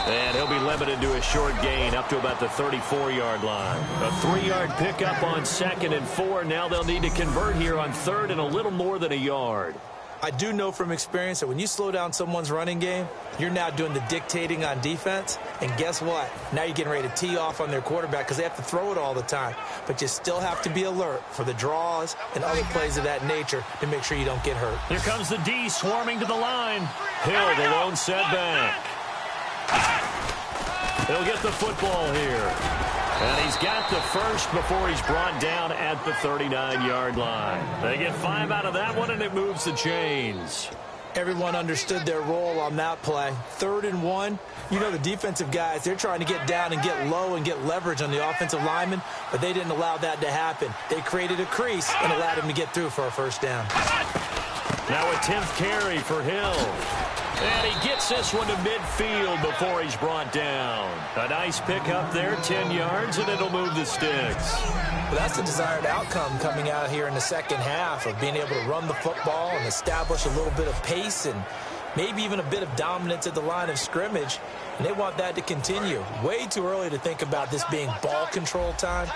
And he'll be limited to a short gain up to about the 34-yard line. A 3-yard pickup on 2nd and 4. Now they'll need to convert here on 3rd and a little more than a yard. I do know from experience that when you slow down someone's running game, you're now doing the dictating on defense. And guess what? Now you're getting ready to tee off on their quarterback because they have to throw it all the time. But you still have to be alert for the draws and other plays of that nature to make sure you don't get hurt. Here comes the D swarming to the line. Hill, the lone setback. He'll get the football here. And he's got the first before he's brought down at the 39-yard line. They get 5 out of that one, and it moves the chains. Everyone understood their role on that play. 3rd and 1. You know the defensive guys, they're trying to get down and get low and get leverage on the offensive lineman, but they didn't allow that to happen. They created a crease and allowed him to get through for a first down. Now a 10th carry for Hill. And he gets this one to midfield before he's brought down. A nice pickup there, 10 yards, and it'll move the sticks. Well, that's the desired outcome coming out here in the second half of being able to run the football and establish a little bit of pace and maybe even a bit of dominance at the line of scrimmage. And they want that to continue. Way too early to think about this being ball control time.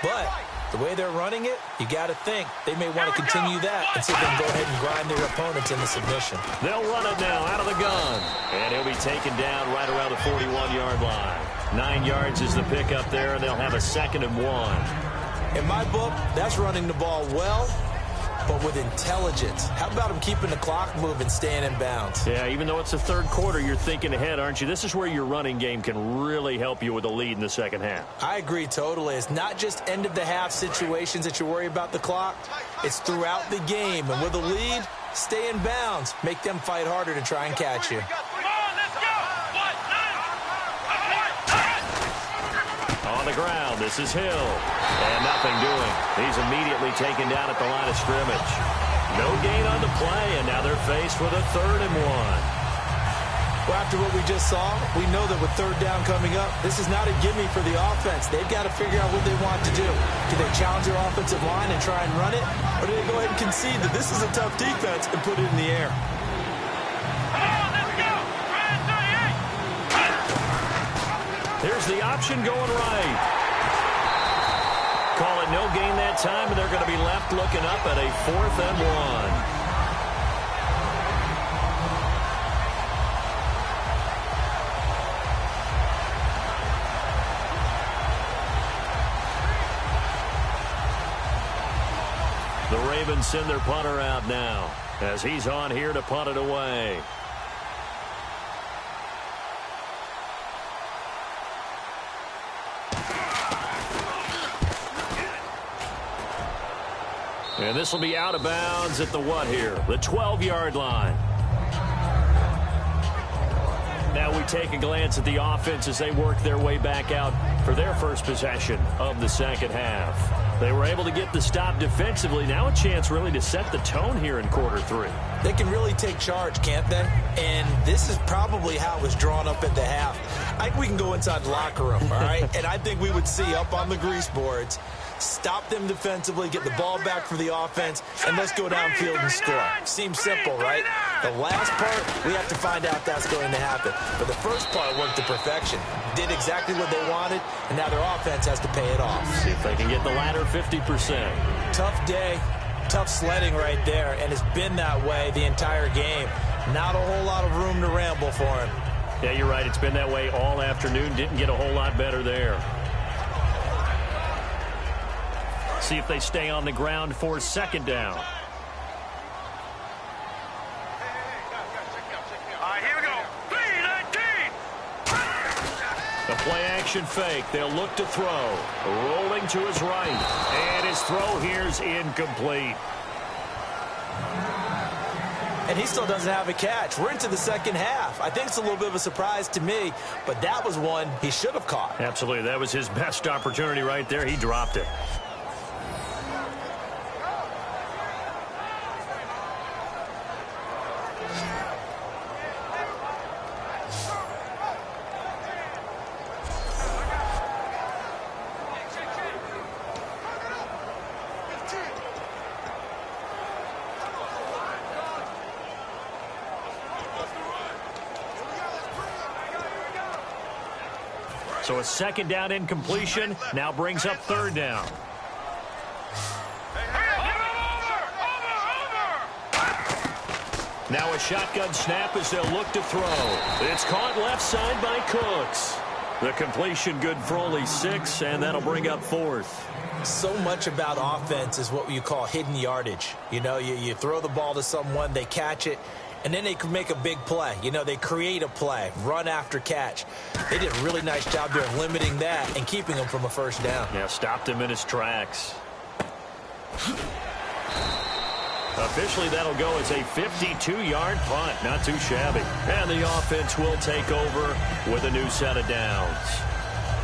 But the way they're running it, you got to think they may want to continue that and see if they can go ahead and grind their opponents into submission. They'll run it now out of the gun. And he'll be taken down right around the 41-yard line. 9 yards is the pickup there, and they'll have a 2nd and 1. In my book, that's running the ball well, but with intelligence. How about him keeping the clock moving, staying in bounds? Yeah, even though it's the third quarter, you're thinking ahead, aren't you? This is where your running game can really help you with a lead in the second half. I agree totally. It's not just end-of-the-half situations that you worry about the clock. It's throughout the game. And with a lead, stay in bounds. Make them fight harder to try and catch you. On the ground, this is Hill. And nothing doing. He's immediately taken down at the line of scrimmage. No gain on the play, and now they're faced with a 3rd and 1. Well, after what we just saw, we know that with 3rd down coming up, this is not a gimme for the offense. They've got to figure out what they want to do. Do they challenge their offensive line and try and run it? Or do they go ahead and concede that this is a tough defense and put it in the air? Here's the option going right. Call it no gain that time, and they're going to be left looking up at a 4th and 1. The Ravens send their punter out now as he's on here to punt it away. And this will be out of bounds at the what here? The 12-yard line. Now we take a glance at the offense as they work their way back out for their first possession of the second half. They were able to get the stop defensively. Now a chance really to set the tone here in quarter 3. They can really take charge, can't they? And this is probably how it was drawn up at the half. I think we can go inside the locker room, all right? And I think we would see up on the grease boards, stop them defensively, get the ball back for the offense, and let's go downfield and score. Seems simple, right? The last part, we have to find out if that's going to happen. But the first part worked to perfection. Did exactly what they wanted, and now their offense has to pay it off. See if they can get the latter 50%. Tough day, tough sledding right there, and it's been that way the entire game. Not a whole lot of room to ramble for him. Yeah, you're right. It's been that way all afternoon. Didn't get a whole lot better there. See if they stay on the ground for second down. The play-action fake. They'll look to throw. Rolling to his right. And his throw here's incomplete. And he still doesn't have a catch. We're into the second half. I think it's a little bit of a surprise to me, but that was one he should have caught. Absolutely. That was his best opportunity right there. He dropped it. So a second down incompletion now brings up third down. Now a shotgun snap as they'll look to throw. It's caught left side by Cooks. The completion good for only 6, and that'll bring up fourth. So much about offense is what you call hidden yardage. You know, you throw the ball to someone, they catch it, and then they can make a big play. You know, they create a play, run after catch. They did a really nice job there of limiting that and keeping him from a first down. Yeah, stopped him in his tracks. Officially, that'll go as a 52-yard punt. Not too shabby. And the offense will take over with a new set of downs.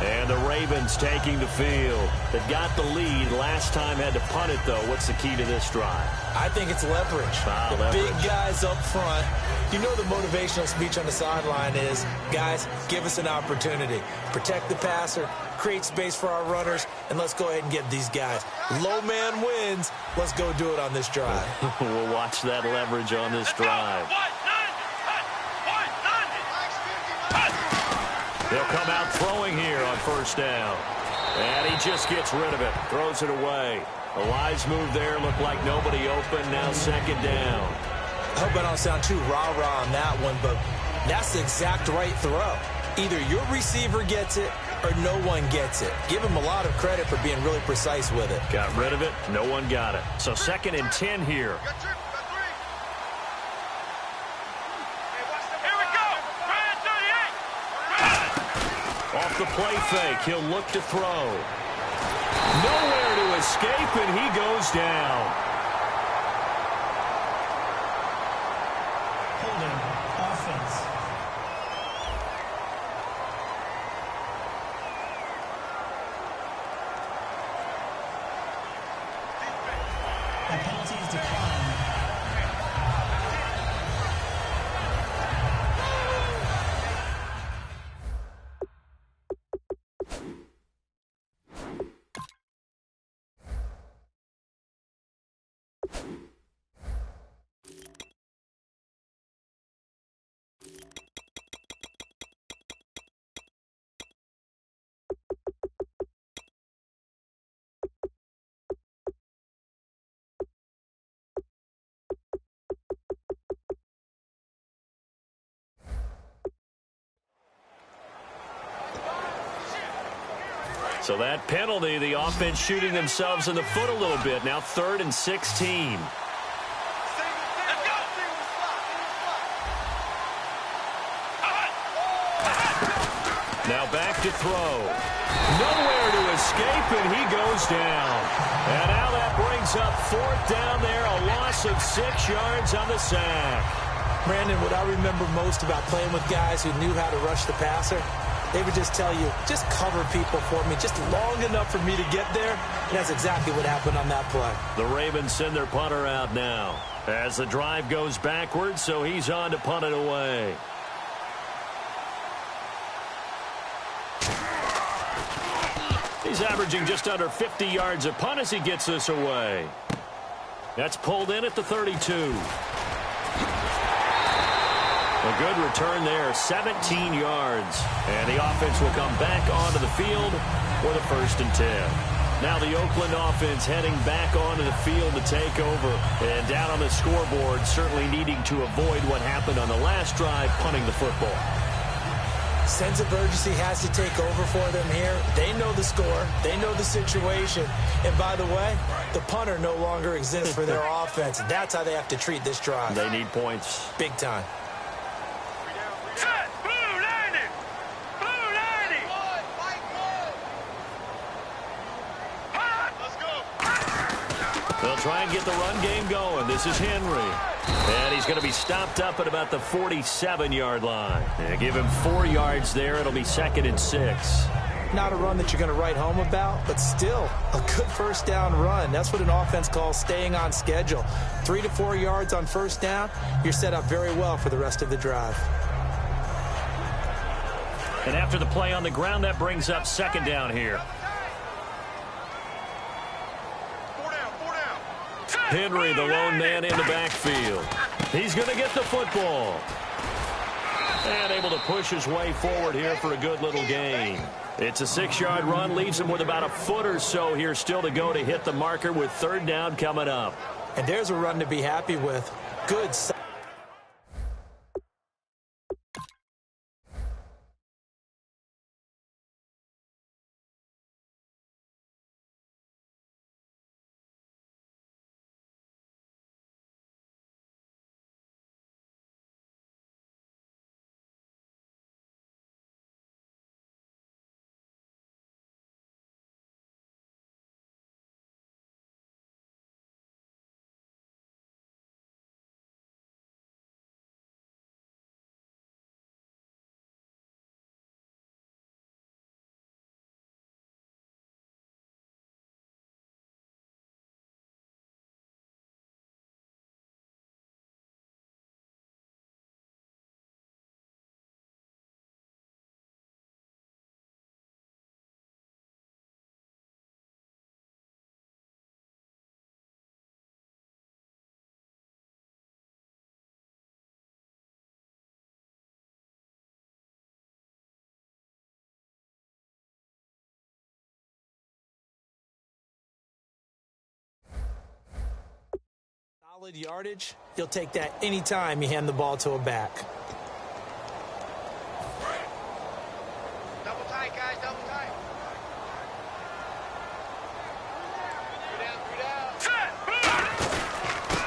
And the Ravens taking the field. They've got the lead. Last time had to punt it, though. What's the key to this drive? I think it's leverage. Big guys up front. You know the motivational speech on the sideline is, guys, give us an opportunity. Protect the passer, create space for our runners, and let's go ahead and get these guys. Low man wins. Let's go do it on this drive. We'll watch that leverage on this drive. They'll come out throwing here on first down. And he just gets rid of it. Throws it away. A wise move there. Looked like nobody open. Now second down. I hope I don't sound too rah-rah on that one, but that's the exact right throw. Either your receiver gets it or no one gets it. Give him a lot of credit for being really precise with it. Got rid of it. No one got it. So second and 10 here. Off the play fake, he'll look to throw. Nowhere to escape, and he goes down. Holding offense. The penalty is declined. So that penalty, the offense shooting themselves in the foot a little bit. Now 3rd and 16. Now back to throw. Nowhere to escape, and he goes down. And now that brings up 4th down there, a loss of 6 yards on the sack. Brandon, what I remember most about playing with guys who knew how to rush the passer, they would just tell you, just cover people for me, just long enough for me to get there. And that's exactly what happened on that play. The Ravens send their punter out now as the drive goes backwards, so he's on to punt it away. He's averaging just under 50 yards a punt as he gets this away. That's pulled in at the 32. A good return there, 17 yards. And the offense will come back onto the field for the 1st and 10. Now the Oakland offense heading back onto the field to take over. And down on the scoreboard, certainly needing to avoid what happened on the last drive, punting the football. Sense of urgency has to take over for them here. They know the score. They know the situation. And by the way, the punter no longer exists for their offense. That's how they have to treat this drive. They need points. Big time. Set. Blue 90. Blue 90. Let's go. They'll try and get the run game going. This is Henry. And he's going to be stopped up at about the 47-yard line. And give him 4 yards there. It'll be 2nd and 6. Not a run that you're going to write home about, but still a good first down run. That's what an offense calls staying on schedule. 3 to 4 yards on first down, you're set up very well for the rest of the drive. And after the play on the ground, that brings up 2nd down here. Henry, the lone man in the backfield. He's going to get the football. And able to push his way forward here for a good little gain. It's a 6-yard run, leaves him with about a foot or so here still to go to hit the marker with 3rd down coming up. And there's a run to be happy with. Good. Solid yardage, you'll take that anytime you hand the ball to a back. Double tight, guys, double tight. 3 down. Set.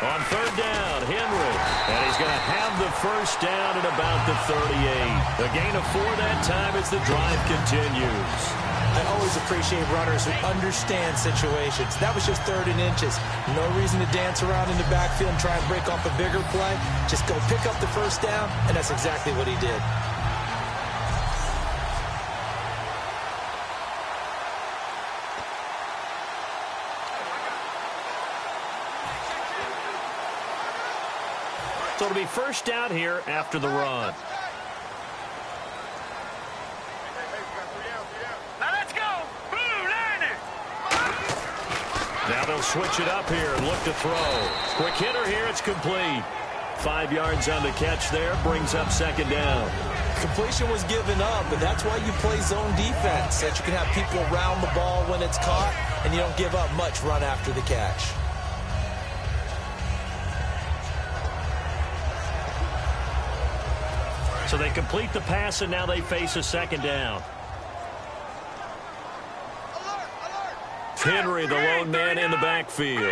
On 3rd down, Henry. And he's going to have the first down at about the 38. A gain of 4 that time as the drive continues. I always appreciate runners who understand situations. That was just 3rd and inches. No reason to dance around in the backfield and try and break off a bigger play. Just go pick up the first down, and that's exactly what he did. So it'll be first down here after the run. Now they'll switch it up here and look to throw. Quick hitter here, it's complete. 5 yards on the catch there, brings up 2nd down. Completion was given up, but that's why you play zone defense, that you can have people around the ball when it's caught, and you don't give up much run after the catch. So they complete the pass, and now they face a 2nd down. Henry, the lone man in the backfield.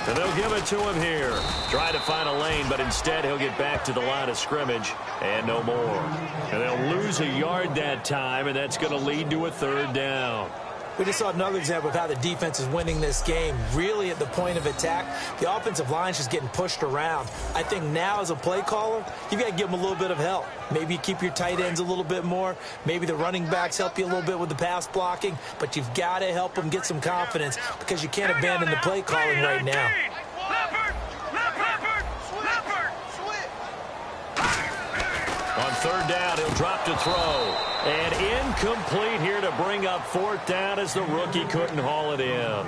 And they'll give it to him here. Try to find a lane, but instead he'll get back to the line of scrimmage and no more. And they'll lose a yard that time, and that's going to lead to a 3rd down. We just saw another example of how the defense is winning this game. Really at the point of attack, the offensive line's just getting pushed around. I think now as a play caller, you've got to give them a little bit of help. Maybe you keep your tight ends a little bit more. Maybe the running backs help you a little bit with the pass blocking. But you've got to help them get some confidence because you can't abandon the play calling right now. On 3rd down, he'll drop to throw. And incomplete here to bring up 4th down as the rookie couldn't haul it in.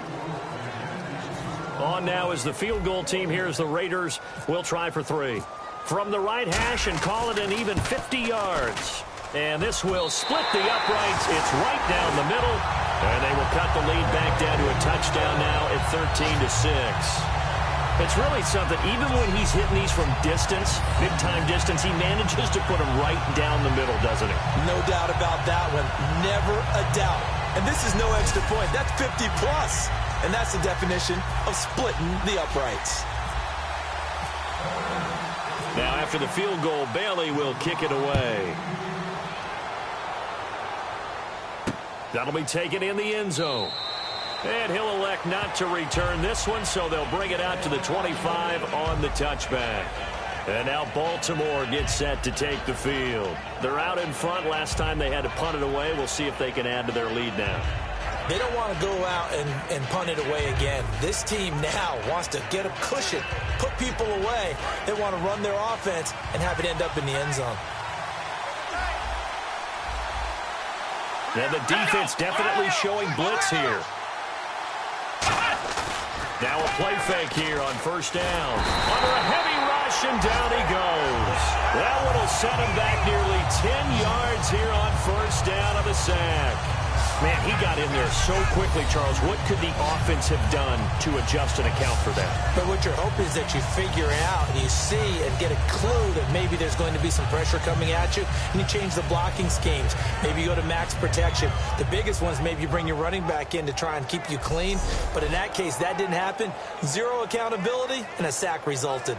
On now is the field goal team here as the Raiders will try for 3. From the right hash and call it an even 50 yards. And this will split the uprights. It's right down the middle. And they will cut the lead back down to a touchdown now at 13-6. It's really something. Even when he's hitting these from distance, big-time distance, he manages to put them right down the middle, doesn't he? No doubt about that one. Never a doubt. And this is no extra point. That's 50-plus. And that's the definition of splitting the uprights. Now, after the field goal, Bailey will kick it away. That'll be taken in the end zone. And he'll elect not to return this one, so they'll bring it out to the 25 on the touchback. And now Baltimore gets set to take the field. They're out in front. Last time they had to punt it away. We'll see if they can add to their lead now. They don't want to go out and punt it away again. This team now wants to get a cushion, put people away. They want to run their offense and have it end up in the end zone. And the defense definitely showing blitz here. Now a play fake here on first down. Under a heavy rush, and down he goes. That one will set him back nearly 10 yards here on first down of the sack. Man, he got in there so quickly, Charles. What could the offense have done to adjust and account for that? But what you're hoping is that you figure out, you see, and get a clue that maybe there's going to be some pressure coming at you, and you change the blocking schemes. Maybe you go to max protection. The biggest one is maybe you bring your running back in to try and keep you clean. But in that case, that didn't happen. Zero accountability, and a sack resulted.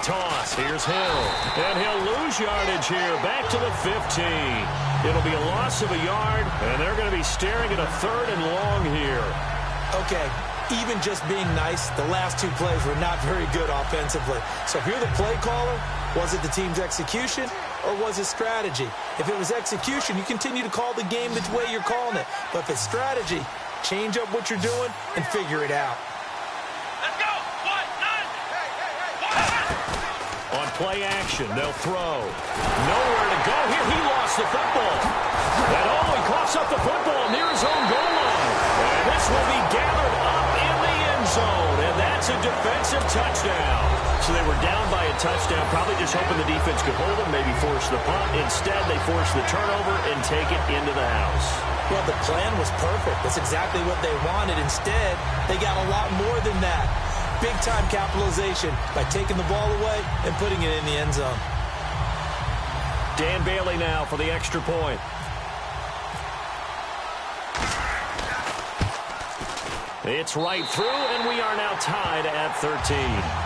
Toss. Here's Hill. And he'll lose yardage here. Back to the 15. It'll be a loss of a yard, and they're going to be staring at a 3rd and long here. Okay, even just being nice, the last two plays were not very good offensively. So if you're the play caller, was it the team's execution or was it strategy? If it was execution, you continue to call the game the way you're calling it. But if it's strategy, change up what you're doing and figure it out. On play action, they'll throw. Nowhere to go here. He lost the football. And he coughs up the football near his own goal line. And this will be gathered up in the end zone. And that's a defensive touchdown. So they were down by a touchdown, probably just hoping the defense could hold them, maybe force the punt. Instead, they force the turnover and take it into the house. Well, the plan was perfect. That's exactly what they wanted. Instead, they got a lot more than that. Big-time capitalization by taking the ball away and putting it in the end zone. Dan Bailey now for the extra point. It's right through, and we are now tied at 13.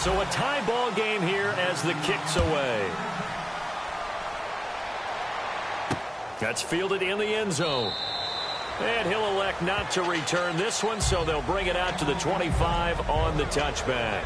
So a tie ball game here as the kick's away. That's fielded in the end zone. And he'll elect not to return this one, so they'll bring it out to the 25 on the touchback.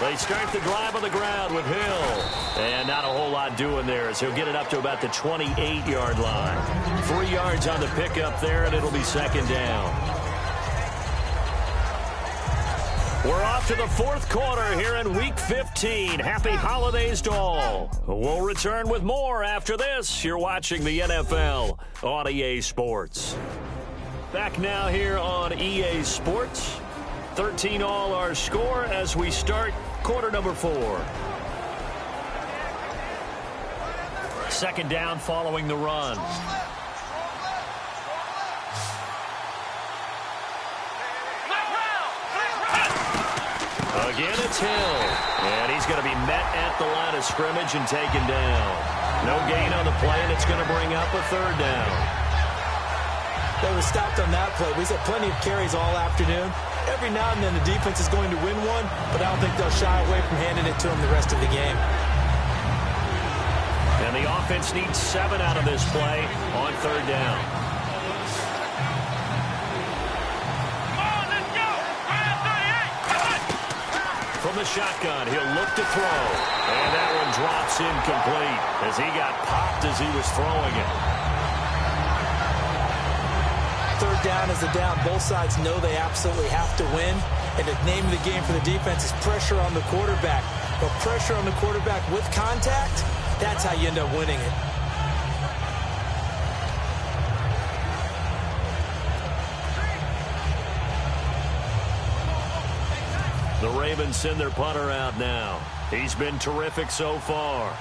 They start the drive on the ground with Hill. And not a whole lot doing there as he'll get it up to about the 28-yard line. 3 yards on the pickup there, and it'll be second down. We're off to the fourth quarter here in Week 15. Happy holidays to all. We'll return with more after this. You're watching the NFL on EA Sports. Back now here on EA Sports. 13 all our score as we start quarter number 4. Second down following the run. Again, it's Hill. And he's going to be met at the line of scrimmage and taken down. No gain on the play, and it's going to bring up a third down. They were stopped on that play. We said plenty of carries all afternoon. Every now and then the defense is going to win one, but I don't think they'll shy away from handing it to them the rest of the game. And the offense needs 7 out of this play on third down. From the shotgun, he'll look to throw. And that one drops incomplete as he got popped as he was throwing it. Third down is a down. Both sides know they absolutely have to win. And the name of the game for the defense is pressure on the quarterback. But pressure on the quarterback with contact, that's how you end up winning it. The Ravens send their punter out now. He's been terrific so far.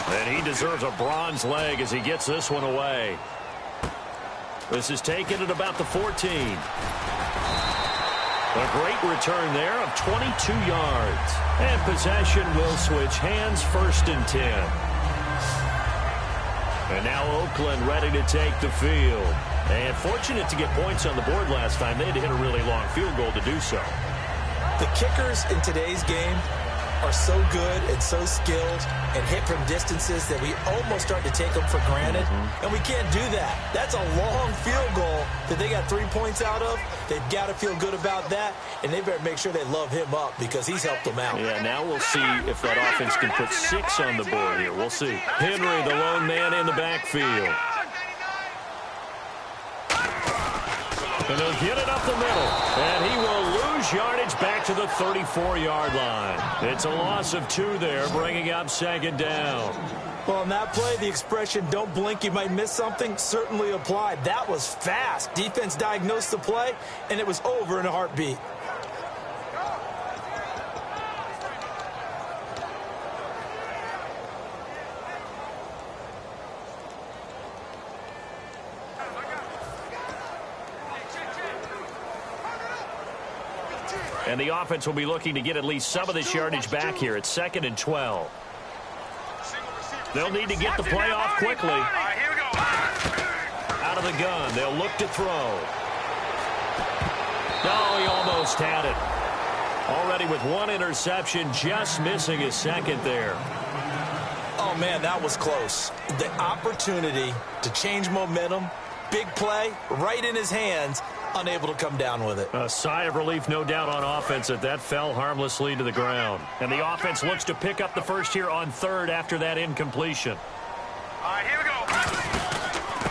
And he deserves a bronze leg as he gets this one away. This is taken at about the 14. A great return there of 22 yards. And possession will switch hands, 1st and 10. And now Oakland ready to take the field. And fortunate to get points on the board last time. They had to hit a really long field goal to do so. The kickers in today's game are so good and so skilled and hit from distances that we almost start to take them for granted. And we can't do that. That's a long field goal that they got 3 points out of. They've got to feel good about that, and they better make sure they love him up because he's helped them out. Yeah, now we'll see if that offense can put 6 on the board here. We'll see. Henry, the lone man in the backfield. And he'll get it up the middle. And he will lose yardage back to the 34-yard line. It's a loss of 2 there, bringing up second down. Well, on that play, the expression, don't blink, you might miss something, certainly applied. That was fast. Defense diagnosed the play, and it was over in a heartbeat. And the offense will be looking to get at least some of this yardage back here. It's 2nd and 12. They'll need to get the play off quickly. Out of the gun. They'll look to throw. Oh, he almost had it. Already with 1 interception, just missing his 2nd there. Oh, man, that was close. The opportunity to change momentum, big play, right in his hands, unable to come down with it. A sigh of relief, no doubt, on offense that fell harmlessly to the ground. And the offense looks to pick up the first here on 3rd after that incompletion. All right, here we go.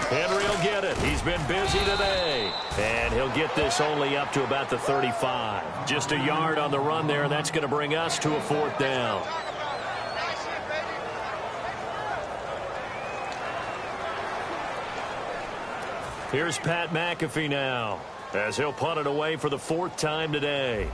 Henry will get it. He's been busy today. And he'll get this only up to about the 35. Just a yard on the run there. That's going to bring us to a 4th down. Here's Pat McAfee now, as he'll punt it away for the 4th time today.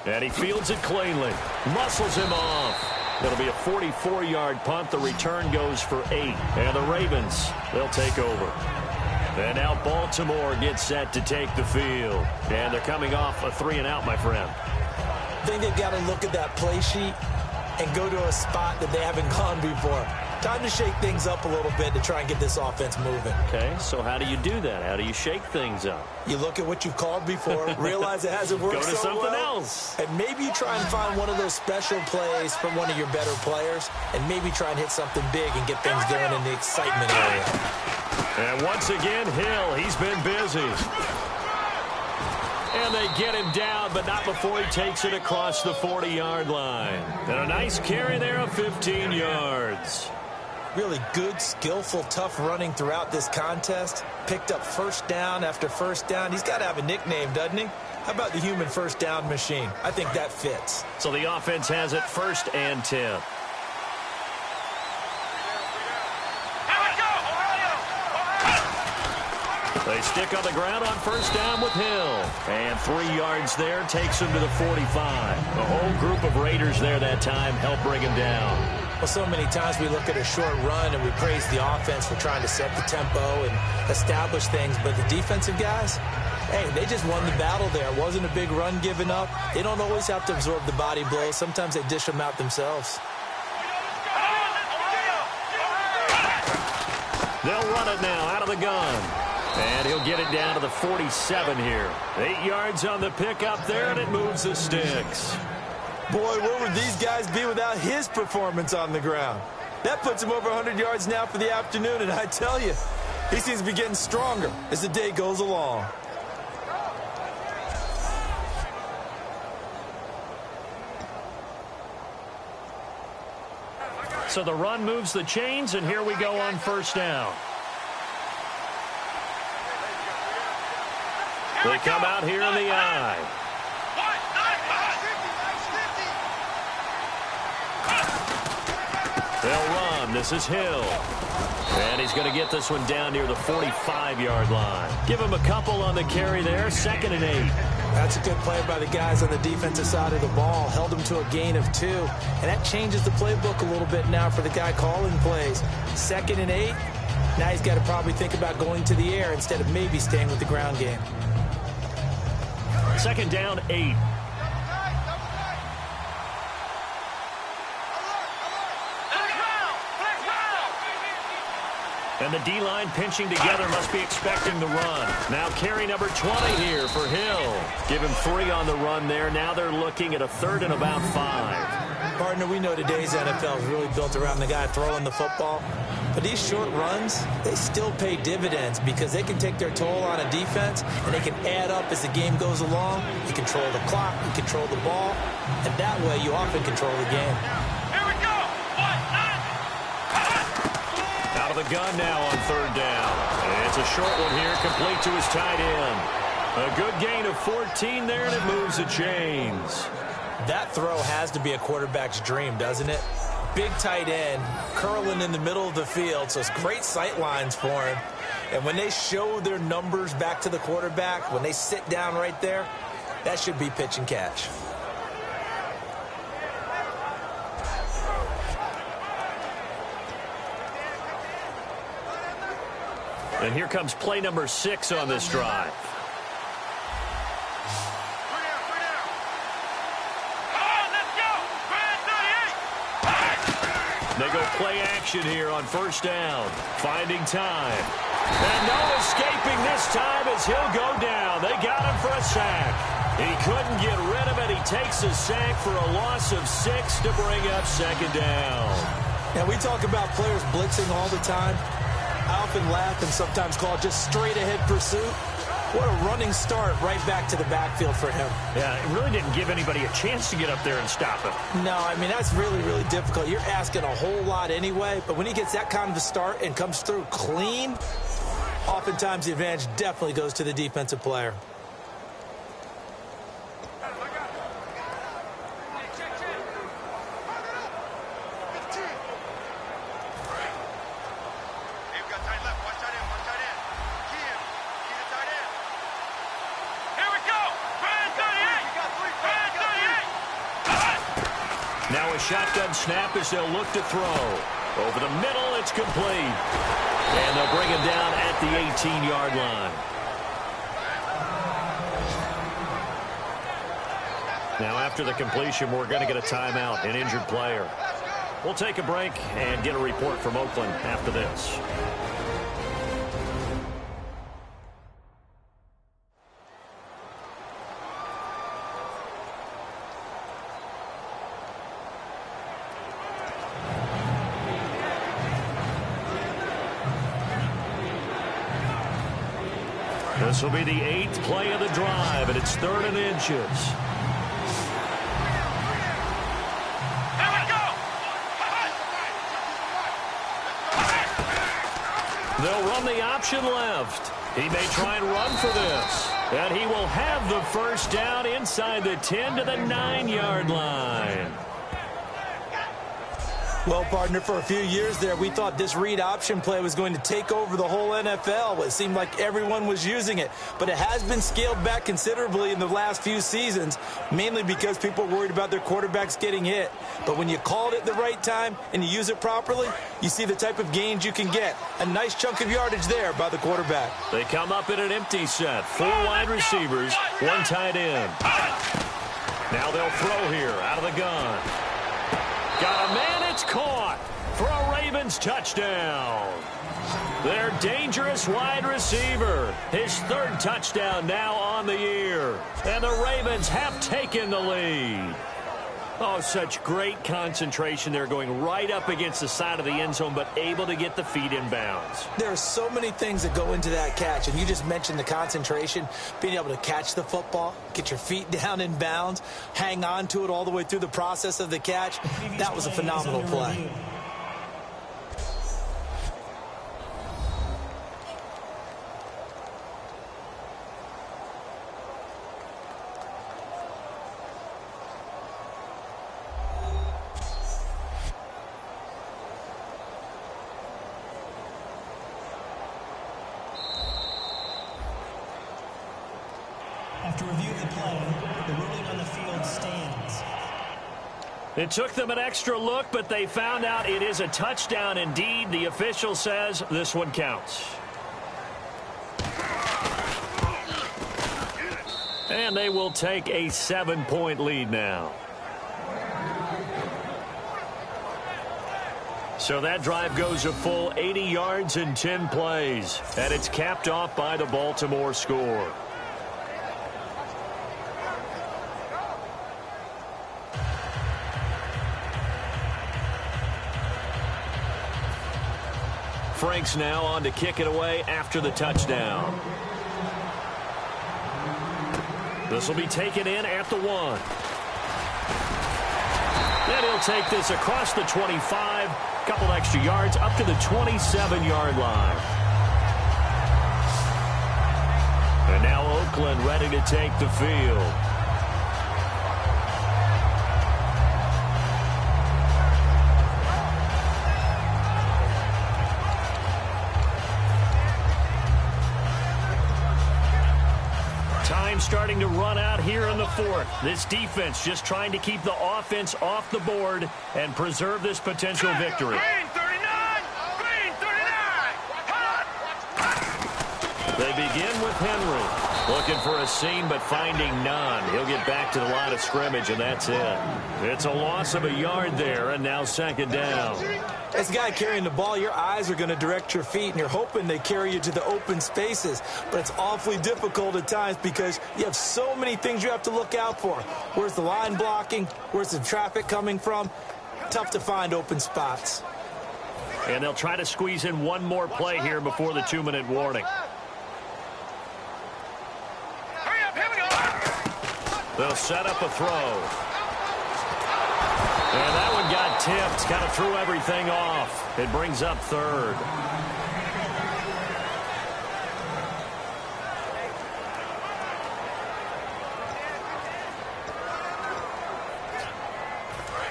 And he fields it cleanly. Muscles him off. It'll be a 44-yard punt. The return goes for 8. And the Ravens, they'll take over. And now Baltimore gets set to take the field. And they're coming off a 3-and-out, my friend. I think they've got to look at that play sheet and go to a spot that they haven't gone before. Time to shake things up a little bit to try and get this offense moving. Okay, so how do you do that? How do you shake things up? You look at what you've called before, realize it hasn't worked Go to so something well, else. and maybe you try and find one of those special plays from one of your better players, and maybe try and hit something big and get things going in the excitement area. And once again, Hill, he's been busy. And they get him down, but not before he takes it across the 40-yard line. And a nice carry there of 15 yards. Really good, skillful, tough running throughout this contest. Picked up first down after first down. He's got to have a nickname, doesn't he? How about the human first down machine? I think that fits. So the offense has it 1st and 10. They stick on the ground on 1st down with Hill. And 3 yards there takes him to the 45. The whole group of Raiders there that time helped bring him down. Well, so many times we look at a short run and we praise the offense for trying to set the tempo and establish things. But the defensive guys, hey, they just won the battle there. It wasn't a big run given up. They don't always have to absorb the body blows. Sometimes they dish them out themselves. They'll run it now out of the gun. And he'll get it down to the 47 here. 8 yards on the pickup there, and it moves the sticks. Boy, where would these guys be without his performance on the ground? That puts him over 100 yards now for the afternoon, and I tell you, he seems to be getting stronger as the day goes along. So the run moves the chains, and here we go on 1st down. They come out here in the eye. They'll run. This is Hill. And he's going to get this one down near the 45-yard line. Give him a couple on the carry there. 2nd and 8. That's a good play by the guys on the defensive side of the ball. Held him to a gain of 2. And that changes the playbook a little bit now for the guy calling plays. 2nd and 8. Now he's got to probably think about going to the air instead of maybe staying with the ground game. 2nd down, 8. And the D-line pinching together, must be expecting the run. Now carry number 20 here for Hill. Give him 3 on the run there. Now they're looking at a 3rd and about 5. Partner, we know today's NFL is really built around the guy throwing the football. But these short runs, they still pay dividends because they can take their toll on a defense and they can add up as the game goes along. You control the clock, you control the ball, and that way you often control the game. Here we go. 1, 9. Out of the gun now on 3rd down. And it's a short one here, complete to his tight end. A good gain of 14 there, and it moves the chains. That throw has to be a quarterback's dream, doesn't it? Big tight end, curling in the middle of the field, so it's great sight lines for him. And when they show their numbers back to the quarterback, when they sit down right there, that should be pitch and catch. And here comes play number 6 on this drive. They go play action here on 1st down. Finding time. And no escaping this time as he'll go down. They got him for a sack. He couldn't get rid of it. He takes a sack for a loss of 6 to bring up 2nd down. And we talk about players blitzing all the time. I often laugh and sometimes call it just straight ahead pursuit. What a running start right back to the backfield for him. Yeah, it really didn't give anybody a chance to get up there and stop him. No, I mean, that's really, really difficult. You're asking a whole lot anyway, but when he gets that kind of a start and comes through clean, oftentimes the advantage definitely goes to the defensive player. Shotgun snap as they'll look to throw. Over the middle, it's complete. And they'll bring him down at the 18-yard line. Now after the completion, we're going to get a timeout, an injured player. We'll take a break and get a report from Oakland after this. This will be the 8th play of the drive, and it's 3rd and inches. They'll run the option left. He may try and run for this. And he will have the first down inside the 10 to the 9-yard line. Well, partner, for a few years there, we thought this read option play was going to take over the whole NFL. It seemed like everyone was using it. But it has been scaled back considerably in the last few seasons, mainly because people are worried about their quarterbacks getting hit. But when you call it at the right time and you use it properly, you see the type of gains you can get. A nice chunk of yardage there by the quarterback. They come up in an empty set. 4 wide receivers, 1 tight end. Now they'll throw here out of the gun. Got a man, it's caught for a Ravens touchdown. Their dangerous wide receiver, his 3rd touchdown now on the year. And the Ravens have taken the lead. Oh, such great concentration. They're going right up against the side of the end zone, but able to get the feet in bounds. There are so many things that go into that catch, and you just mentioned the concentration, being able to catch the football, get your feet down in bounds, hang on to it all the way through the process of the catch. That was a phenomenal play. After review of the play, the ruling on the field stands. It took them an extra look, but they found out it is a touchdown indeed. The official says this one counts. And they will take a 7-point lead now. So that drive goes a full 80 yards in 10 plays. And it's capped off by the Baltimore score. Franks now on to kick it away after the touchdown. This will be taken in at the 1. And he'll take this across the 25, couple extra yards up to the 27-yard line. And now Oakland ready to take the field. Starting to run out here in the 4th. This defense just trying to keep the offense off the board and preserve this potential victory. Green 39! Green 39! They begin with Henry. Looking for a seam, but finding none. He'll get back to the line of scrimmage, and that's it. It's a loss of a yard there, and now 2nd down. As a guy carrying the ball, your eyes are going to direct your feet, and you're hoping they carry you to the open spaces. But it's awfully difficult at times because you have so many things you have to look out for. Where's the line blocking? Where's the traffic coming from? Tough to find open spots. And they'll try to squeeze in one more play here before the 2-minute warning. They'll set up a throw. And that one got tipped. Kind of threw everything off. It brings up 3rd.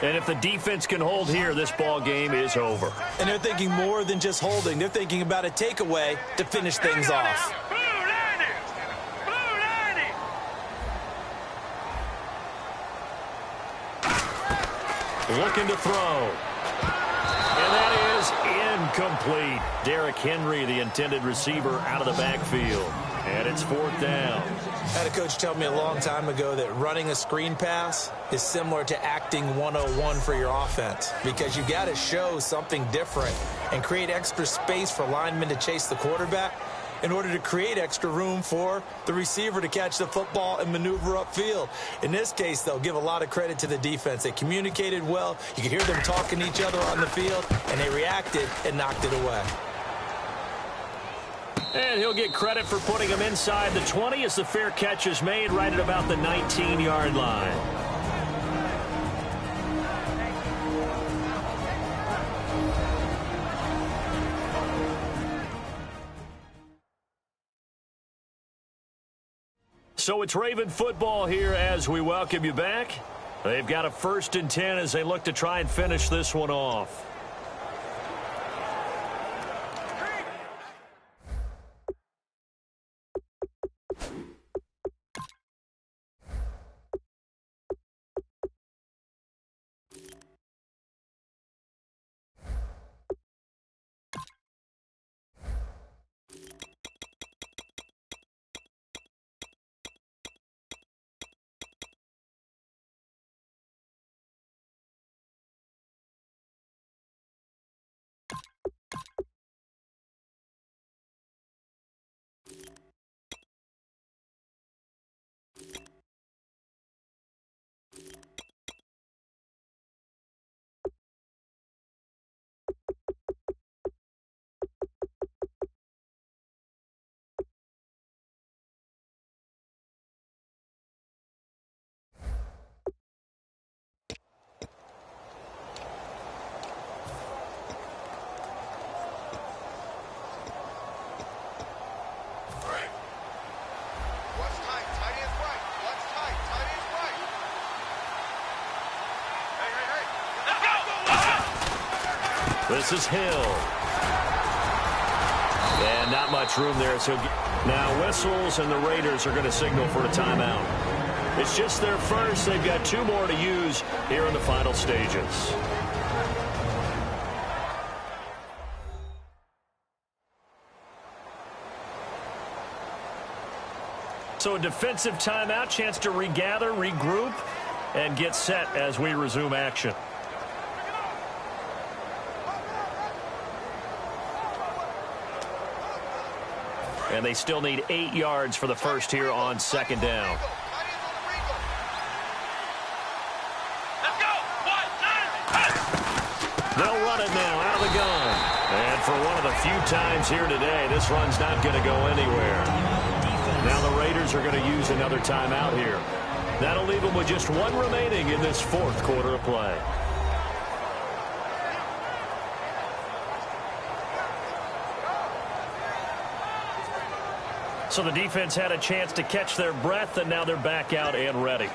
And if the defense can hold here, this ball game is over. And they're thinking more than just holding. They're thinking about a takeaway to finish things off. Looking to throw. And that is incomplete. Derrick Henry, the intended receiver, out of the backfield. And it's 4th down. I had a coach tell me a long time ago that running a screen pass is similar to acting 101 for your offense, because you got to show something different and create extra space for linemen to chase the quarterback in order to create extra room for the receiver to catch the football and maneuver upfield. In this case, they'll give a lot of credit to the defense. They communicated well. You could hear them talking to each other on the field, and they reacted and knocked it away. And he'll get credit for putting him inside the 20 as the fair catch is made right at about the 19-yard line. So it's Raven football here as we welcome you back. They've got a 1st and 10 as they look to try and finish this one off. This is Hill. And not much room there. So now whistles, and the Raiders are going to signal for a timeout. It's just their first. They've got 2 more to use here in the final stages. So a defensive timeout, chance to regather, regroup, and get set as we resume action. And they still need 8 yards for the first here on 2nd down. They'll run it now out of the gun. And for one of the few times here today, this run's not going to go anywhere. Now the Raiders are going to use another timeout here. That'll leave them with just 1 remaining in this 4th quarter of play. So the defense had a chance to catch their breath, and now they're back out and ready.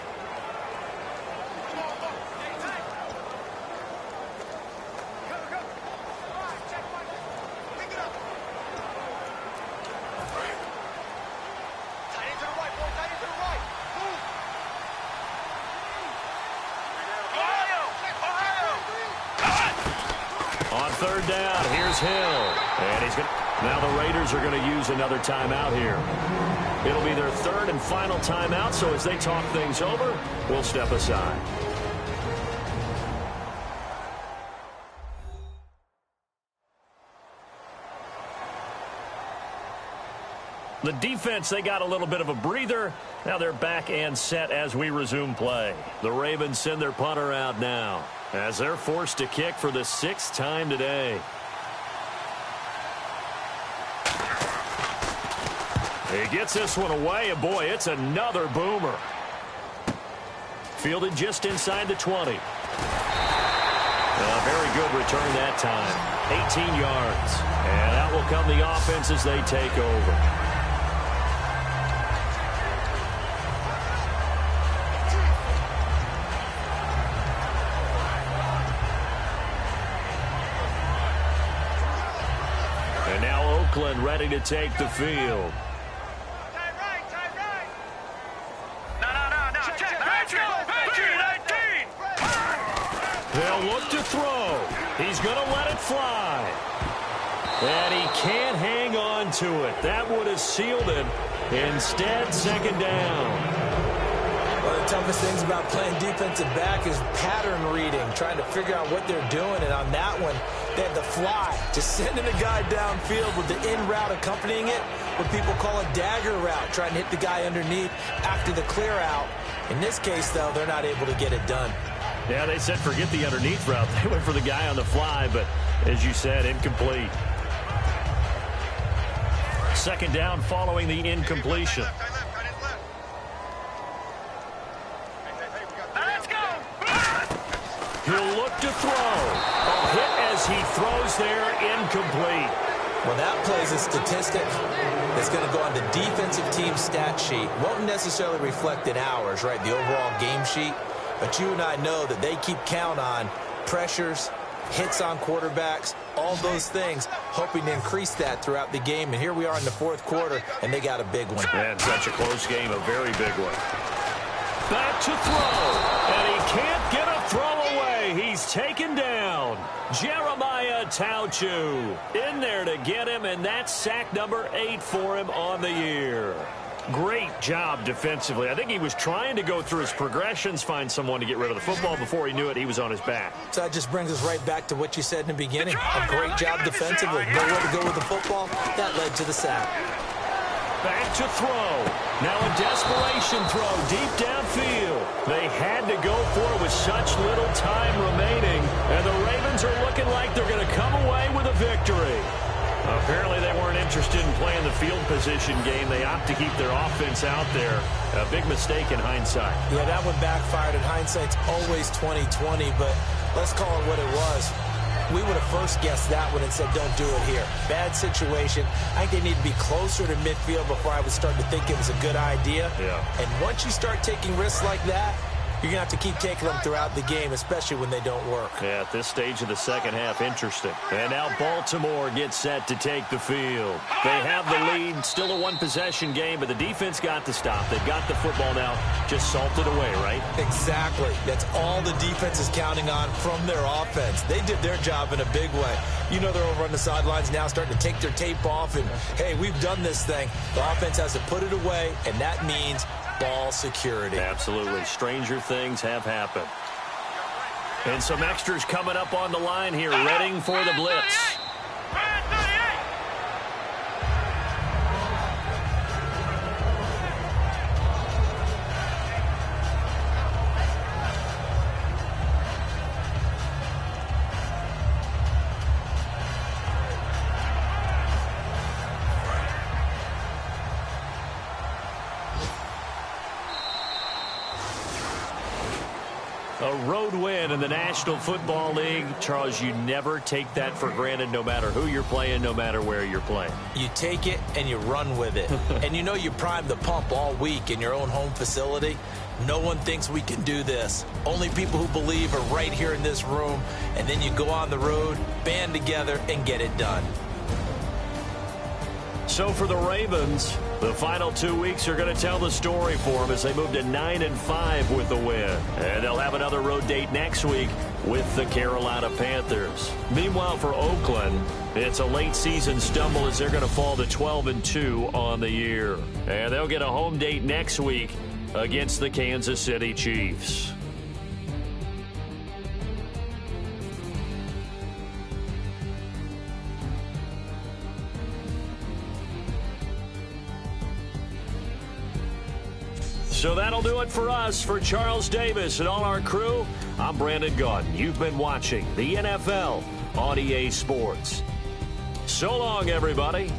On 3rd down, here's Hill. And he's going to... Now the Raiders are going to use another timeout here. It'll be their 3rd and final timeout, so as they talk things over, we'll step aside. The defense, they got a little bit of a breather. Now they're back and set as we resume play. The Ravens send their punter out now as they're forced to kick for the 6th time today. He gets this one away, and boy, it's another boomer. Fielded just inside the 20. A very good return that time. 18 yards. And out will come the offense as they take over. And now Oakland ready to take the field. They'll look to throw. He's going to let it fly. And he can't hang on to it. That would have sealed it. Instead, second down. One of the toughest things about playing defensive back is pattern reading, trying to figure out what they're doing. And on that one, they had the fly, just sending a guy downfield with the in route accompanying it, what people call a dagger route, trying to hit the guy underneath after the clear out. In this case, though, they're not able to get it done. Yeah, they said forget the underneath route. They went for the guy on the fly, but as you said, incomplete. Second down following the incompletion. Let's go! He'll look to throw. A hit as he throws there, incomplete. Well, that plays a statistic that's going to go on the defensive team stat sheet. Won't necessarily reflect in ours, right, the overall game sheet. But you and I know that they keep count on pressures, hits on quarterbacks, all those things, hoping to increase that throughout the game. And here we are in the fourth quarter, and they got a big one. And such a close game, a very big one. Back to throw, and he can't get a throw away. He's taken down. Jeremiah Tauchu in there to get him, and that's sack number 8 for him on the year. Great job defensively. I think he was trying to go through his progressions, find someone to get rid of the football. Before he knew it, he was on his back. So that just brings us right back to what you said in the beginning. A great job defensively. Nowhere to go with the football. That led to the sack. Back to throw. Now a desperation throw deep downfield. They had to go for it with such little time remaining. And the Ravens are looking like they're going to come away with a victory. Apparently they weren't interested in playing the field position game. They opt to keep their offense out there. A big mistake in hindsight. Yeah, that one backfired. And hindsight's always 20/20, but let's call it what it was. We would have first guessed that one and said, don't do it here. Bad situation. I think they need to be closer to midfield before I would start to think it was a good idea. Yeah. And once you start taking risks like that, you're going to have to keep taking them throughout the game, especially when they don't work. Yeah, at this stage of the second half, interesting. And now Baltimore gets set to take the field. They have the lead, still a one-possession game, but the defense got the stop. They've got the football now, just salted away, right? Exactly. That's all the defense is counting on from their offense. They did their job in a big way. You know they're over on the sidelines now starting to take their tape off, and, hey, we've done this thing. The offense has to put it away, and that means ball security. Absolutely. Stranger things have happened. And some extras coming up on the line here, readying for the blitz. A road win in the National Football League. Charles, you never take that for granted, no matter who you're playing, no matter where you're playing. You take it and you run with it. And you know you primed the pump all week in your own home facility. No one thinks we can do this. Only people who believe are right here in this room. And then you go on the road, band together, and get it done. So for the Ravens, the final 2 weeks are going to tell the story for them as they move to 9-5 with the win. And they'll have another road date next week with the Carolina Panthers. Meanwhile, for Oakland, it's a late season stumble as they're going to fall to 12-2 on the year. And they'll get a home date next week against the Kansas City Chiefs. So that'll do it for us. For Charles Davis and all our crew, I'm Brandon Gaudin. You've been watching the NFL on EA Sports. So long, everybody.